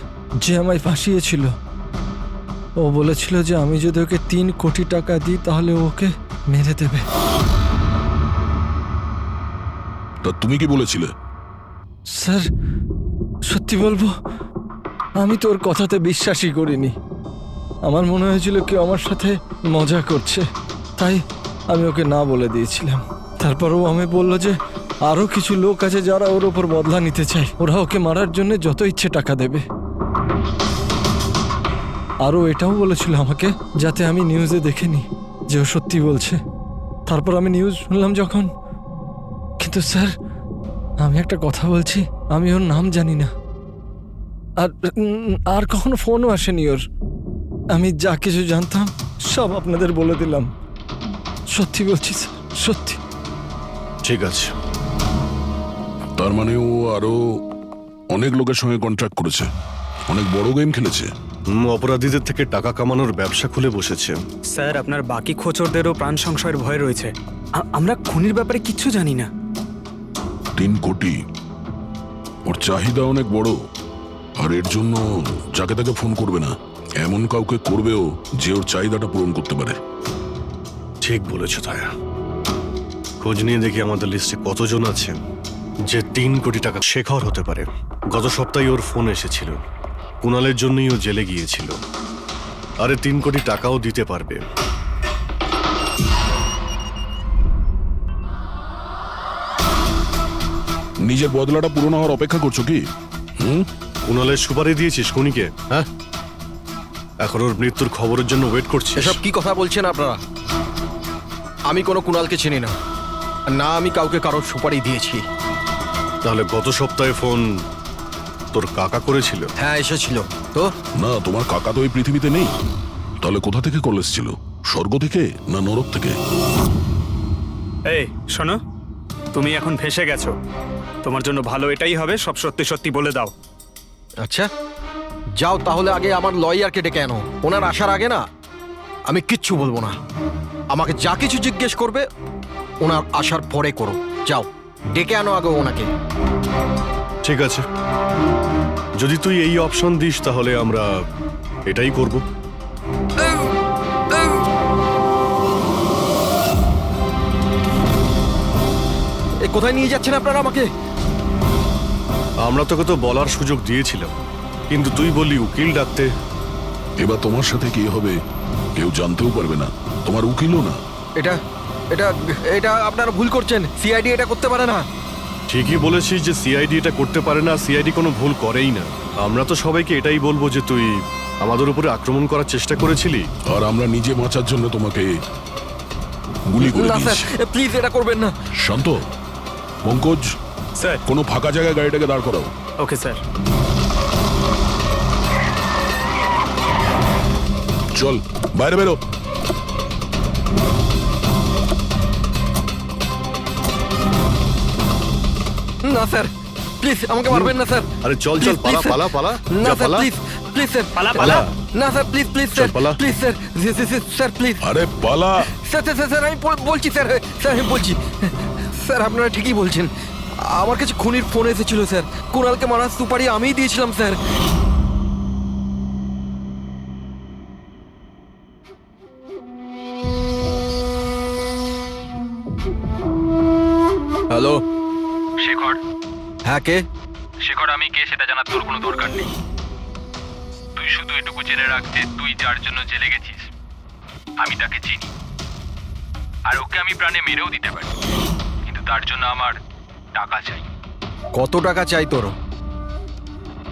Speaker 9: যে আমায় ফাঁসিয়েছিল, ও বলেছিল যে আমি যদি ওকে 3 কোটি টাকা দিই তাহলে ওকে মেরে দেবে।
Speaker 7: তা তুমি কি বলেছিলে?
Speaker 9: স্যার সত্যি বলবো, আমি তো ওর কথাতে বিশ্বাসই করিনি। আমার মনে হয়েছিল কেউ আমার সাথে মজা করছে, তাই আমি ওকে না বলে দিয়েছিলাম। তারপরও আমি বলল যে আরো কিছু লোক আছে যারা ওর ওপর বদলা নিতে চায়, ওরা ওকে মারার জন্য যত ইচ্ছে টাকা দেবে। আরও এটাও বলেছিল আমাকে যাতে আমি নিউজে দেখিনি যে ও সত্যি বলছে। তারপর আমি নিউজ শুনলাম যখন, কিন্তু স্যার আমি একটা কথা বলছি, আমি ওর নাম জানি না, আর কখনো ফোনও আসেনি ওর। আমি যা কিছু জানতাম সব আপনাদের বলে দিলাম। সত্যি বলছি স্যার, সত্যি।
Speaker 6: ঠিক আছে,
Speaker 7: তার মানে ও আরো অনেক লোকের সঙ্গে কন্ট্রাক্ট করেছে, অনেক বড় গেম খেলেছে।
Speaker 6: অপরাধীদের থেকে টাকা কামানোর ব্যবসা খুলে বসেছে।
Speaker 16: স্যার আপনার বাকি খোঁচরদেরও প্রাণ সংশয়ের ভয় রয়েছে। আমরা খুনির ব্যাপারে কিচ্ছু জানি না।
Speaker 7: 3 কোটি, ওর চাহিদা অনেক বড়, আর এর জন্য যাকে তাকে ফোন করবে না, এমন কাউকে করবেও যে ওর চাহিদাটা পূরণ করতে পারে।
Speaker 6: ঠিক বলেছ তায়া। খোঁজ নিয়ে দেখি আমাদের লিস্টে কতজন আছে যে 3 কোটি টাকা শেখর হতে পারে। গত সপ্তাহে ওর ফোন এসেছিল, কুণালের জন্যই ও জেলে গিয়েছিল, আরে 3 কোটি টাকাও দিতে পারবে।
Speaker 7: নিজের বদলাটা পূরণ হওয়ার অপেক্ষা করছো কি?
Speaker 6: কুণালের সুপারি দিয়েছিস খুনিকে? হ্যাঁ, এখন ওর মৃত্যুর খবরের জন্য ওয়েট করছিস?
Speaker 9: এসব কি কথা বলছেন আপনারা? আমি কোনো কুণালকে চিনি না, না আমি কাউকে কারোর সুপারি দিয়েছি।
Speaker 6: তাহলে গত সপ্তাহে ফোন তোর কাকা করেছিল?
Speaker 9: হ্যাঁ এসেছিল তো।
Speaker 7: না, তোমার কাকা তো এই পৃথিবীতে নেই। তাহলে কোথা থেকে কল এসেছিল? স্বর্গ থেকে না নরক থেকে?
Speaker 16: এই শোনো, তুমি এখন ফেঁসে গেছো। তোমার জন্য ভালো এটাই হবে সব সত্যি সত্যি বলে দাও।
Speaker 9: আচ্ছা যাও তাহলে, আগে আমার লয়ারকে ডেকে আনো। ওনার আসার আগে না আমি কিচ্ছু বলবো না। আমাকে যা কিছু জিজ্ঞেস করবে ওনার আসার পরে করো। যাও ডেকে আনো আগে ওনাকে।
Speaker 6: ঠিক আছে, যদি তুই এই অপশন দিস তাহলে আমরা এটাই করব।
Speaker 9: কোথায় নিয়ে যাচ্ছেন আপনারা আমাকে?
Speaker 6: আমরা তোকে তো বলার সুযোগ দিয়েছিলাম, কিন্তু তুই বললি উকিল ডাকতে।
Speaker 7: এবার তোমার সাথে কি হবে কেউ জানতেও পারবে না, তোমার উকিলও না।
Speaker 9: এটা এটা আপনারা ভুল করছেন, সিআইডি এটা করতে পারে না।
Speaker 6: ঠিকই বলেছিস যে সিআইডি এটা করতে পারে না, সিআইডি কোনো ভুল করেই না। আমরা তো সবাইকে এটাই বলবো যে তুই আমাদের উপরে আক্রমণ করার চেষ্টা করেছিলি,
Speaker 7: আর আমরা নিজে বাঁচার জন্য তোমাকে গুলি করে
Speaker 9: না
Speaker 7: দিয়েছি।
Speaker 9: স্যার, প্লিজ এটা করবেন না।
Speaker 7: শান্ত, পঙ্কজ
Speaker 16: স্যার,
Speaker 7: কোনো ফাঁকা জায়গায় গাড়িটাকে দাঁড় করাও।
Speaker 16: Okay sir.
Speaker 7: চল বাইরে বেরো।
Speaker 9: না স্যার, প্লিজ আমাকে মারবেন না স্যার।
Speaker 6: আরে চল চল, পালা পালা পালা,
Speaker 9: না
Speaker 6: যা
Speaker 9: স্যার,
Speaker 6: পালা।
Speaker 9: প্লিজ প্লিজ স্যার,
Speaker 6: পালা, পালা।
Speaker 9: না স্যার, প্লিজ প্লিজ স্যার,
Speaker 6: পালা।
Speaker 9: Please sir, sir please.
Speaker 7: আরে পালা।
Speaker 9: স্যার স্যার স্যার, আমি বলছি স্যার, স্যার আমি বলছি স্যার, আপনারা ঠিকই বলছেন। আমার কাছে খুনির ফোন এসেছিল স্যার, কুণালকে মারার সুপারি আমিই দিয়েছিলাম স্যার। হ্যালো
Speaker 14: শেখর,
Speaker 9: হ্যাঁ কে?
Speaker 14: শেখর আমি কে সেটা জানার তোর কোনো দরকার নেই। তুই শুধু এটুকু জেনে রাখ যে তুই যার জন্য জেলে গেছিস আমি তাকে চিনি, আর ওকে আমি প্রাণে মেরেও দিতে পারি, কিন্তু তার জন্য আমার টাকা চাই।
Speaker 9: কত টাকা চাই তোর?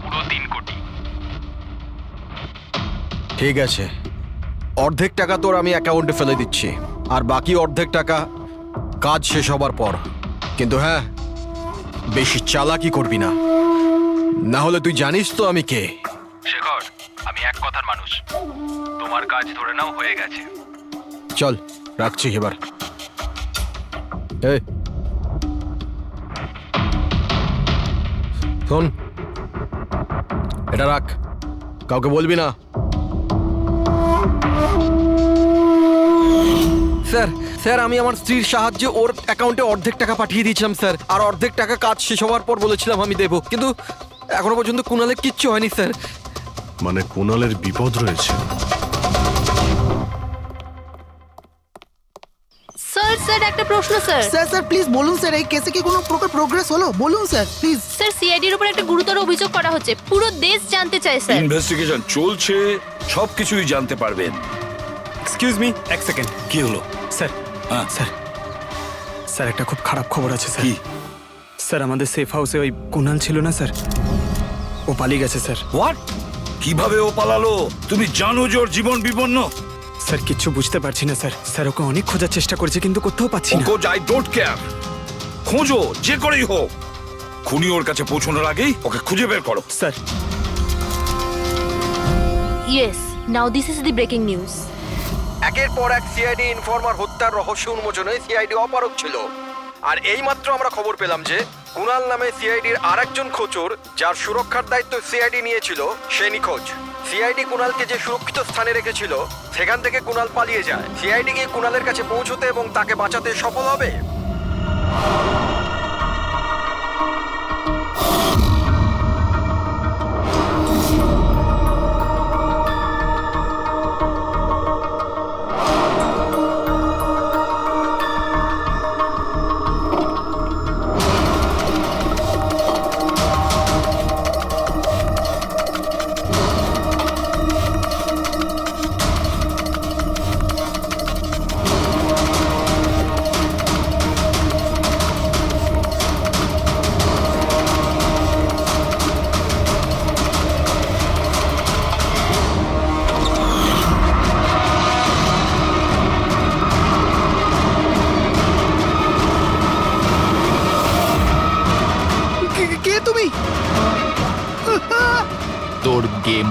Speaker 14: পুরো 3 কোটি।
Speaker 9: ঠিক আছে, অর্ধেক টাকা তোর আমি অ্যাকাউন্টে ফেলে দিচ্ছি, আর বাকি অর্ধেক টাকা কাজ শেষ হবার পর। কিন্তু হ্যাঁ, বেশি চালাকি করবি না, না হলে তুই জানিস তো আমি কে।
Speaker 14: শেখর, আমি এক কথার মানুষ, তোমার কাজ ধরে নাও হয়ে গেছে।
Speaker 9: চল রাখছি এবার। এই শোন, এটা রাখ, কাউকে বলবি না। স্যার স্যার, আমি আমার স্ত্রীর সাহায্যে ওর অ্যাকাউন্টে অর্ধেক টাকা পাঠিয়ে দিয়েছিলাম স্যার, আর অর্ধেক টাকা কাজ শেষ হওয়ার পর বলেছিলাম আমি দেবো, কিন্তু এখনো পর্যন্ত কুণালের কিচ্ছু হয়নি স্যার।
Speaker 6: মানে কুণালের বিপদ রয়েছে।
Speaker 11: স্যার স্যার একটা প্রশ্ন স্যার।
Speaker 17: স্যার স্যার প্লিজ বলুন স্যার, এই কেসে কি কোনো প্রকার প্রোগ্রেস হলো? বলুন স্যার প্লিজ।
Speaker 11: স্যার সিআইডির উপর একটা গুরুতর অভিযোগ করা হচ্ছে, পুরো দেশ জানতে চায় স্যার।
Speaker 15: ইনভেস্টিগেশন চলছে, সবকিছুই জানতে পারবেন।
Speaker 16: এক্সকিউজ মি, এক সেকেন্ড।
Speaker 15: কি হলো
Speaker 16: স্যার? স্যার স্যার, একটা খুব খারাপ খবর আছে স্যার। স্যার, আমাদের সেফ হাউসে ওই কুণাল ছিল না স্যার, ও পালিয়ে গেছে স্যার।
Speaker 15: হোয়াট? কিভাবে ও পালালো? তুমি জানো যে ওর জীবন বিপন্ন।
Speaker 16: স্যার কিচ্ছু বুঝতে পারছি না স্যার। স্যার ওকে অনেক খোঁজার চেষ্টা করেছে কিন্তু কোথাও পাচ্ছি না।
Speaker 15: আই ডোন্ট কেয়ার, খোঁজো যে করেই হোক, খুনি ওর কাছে পৌঁছানোর আগেই ওকে খুঁজে বের করো।
Speaker 16: Sir.
Speaker 11: Yes, now this is the breaking news.
Speaker 9: একের পর এক সিআইডি ইনফরমার হত্যার রহস্য উন্মোচনে সিআইডি অপারগ ছিল, আর এইমাত্র আমরা খবর পেলাম যে কুণাল নামে সিআইডির আরেকজন খোঁচর, যার সুরক্ষার দায়িত্ব সিআইডি নিয়েছিল, সে নিখোঁজ। সিআইডি কুণালকে যে সুরক্ষিত স্থানে রেখেছিল সেখান থেকে কুণাল পালিয়ে যায়। সিআইডি গিয়ে কুণালের কাছে পৌঁছতে এবং তাকে বাঁচাতে সফল হবে।
Speaker 17: কে তুমি?
Speaker 14: তোর গেম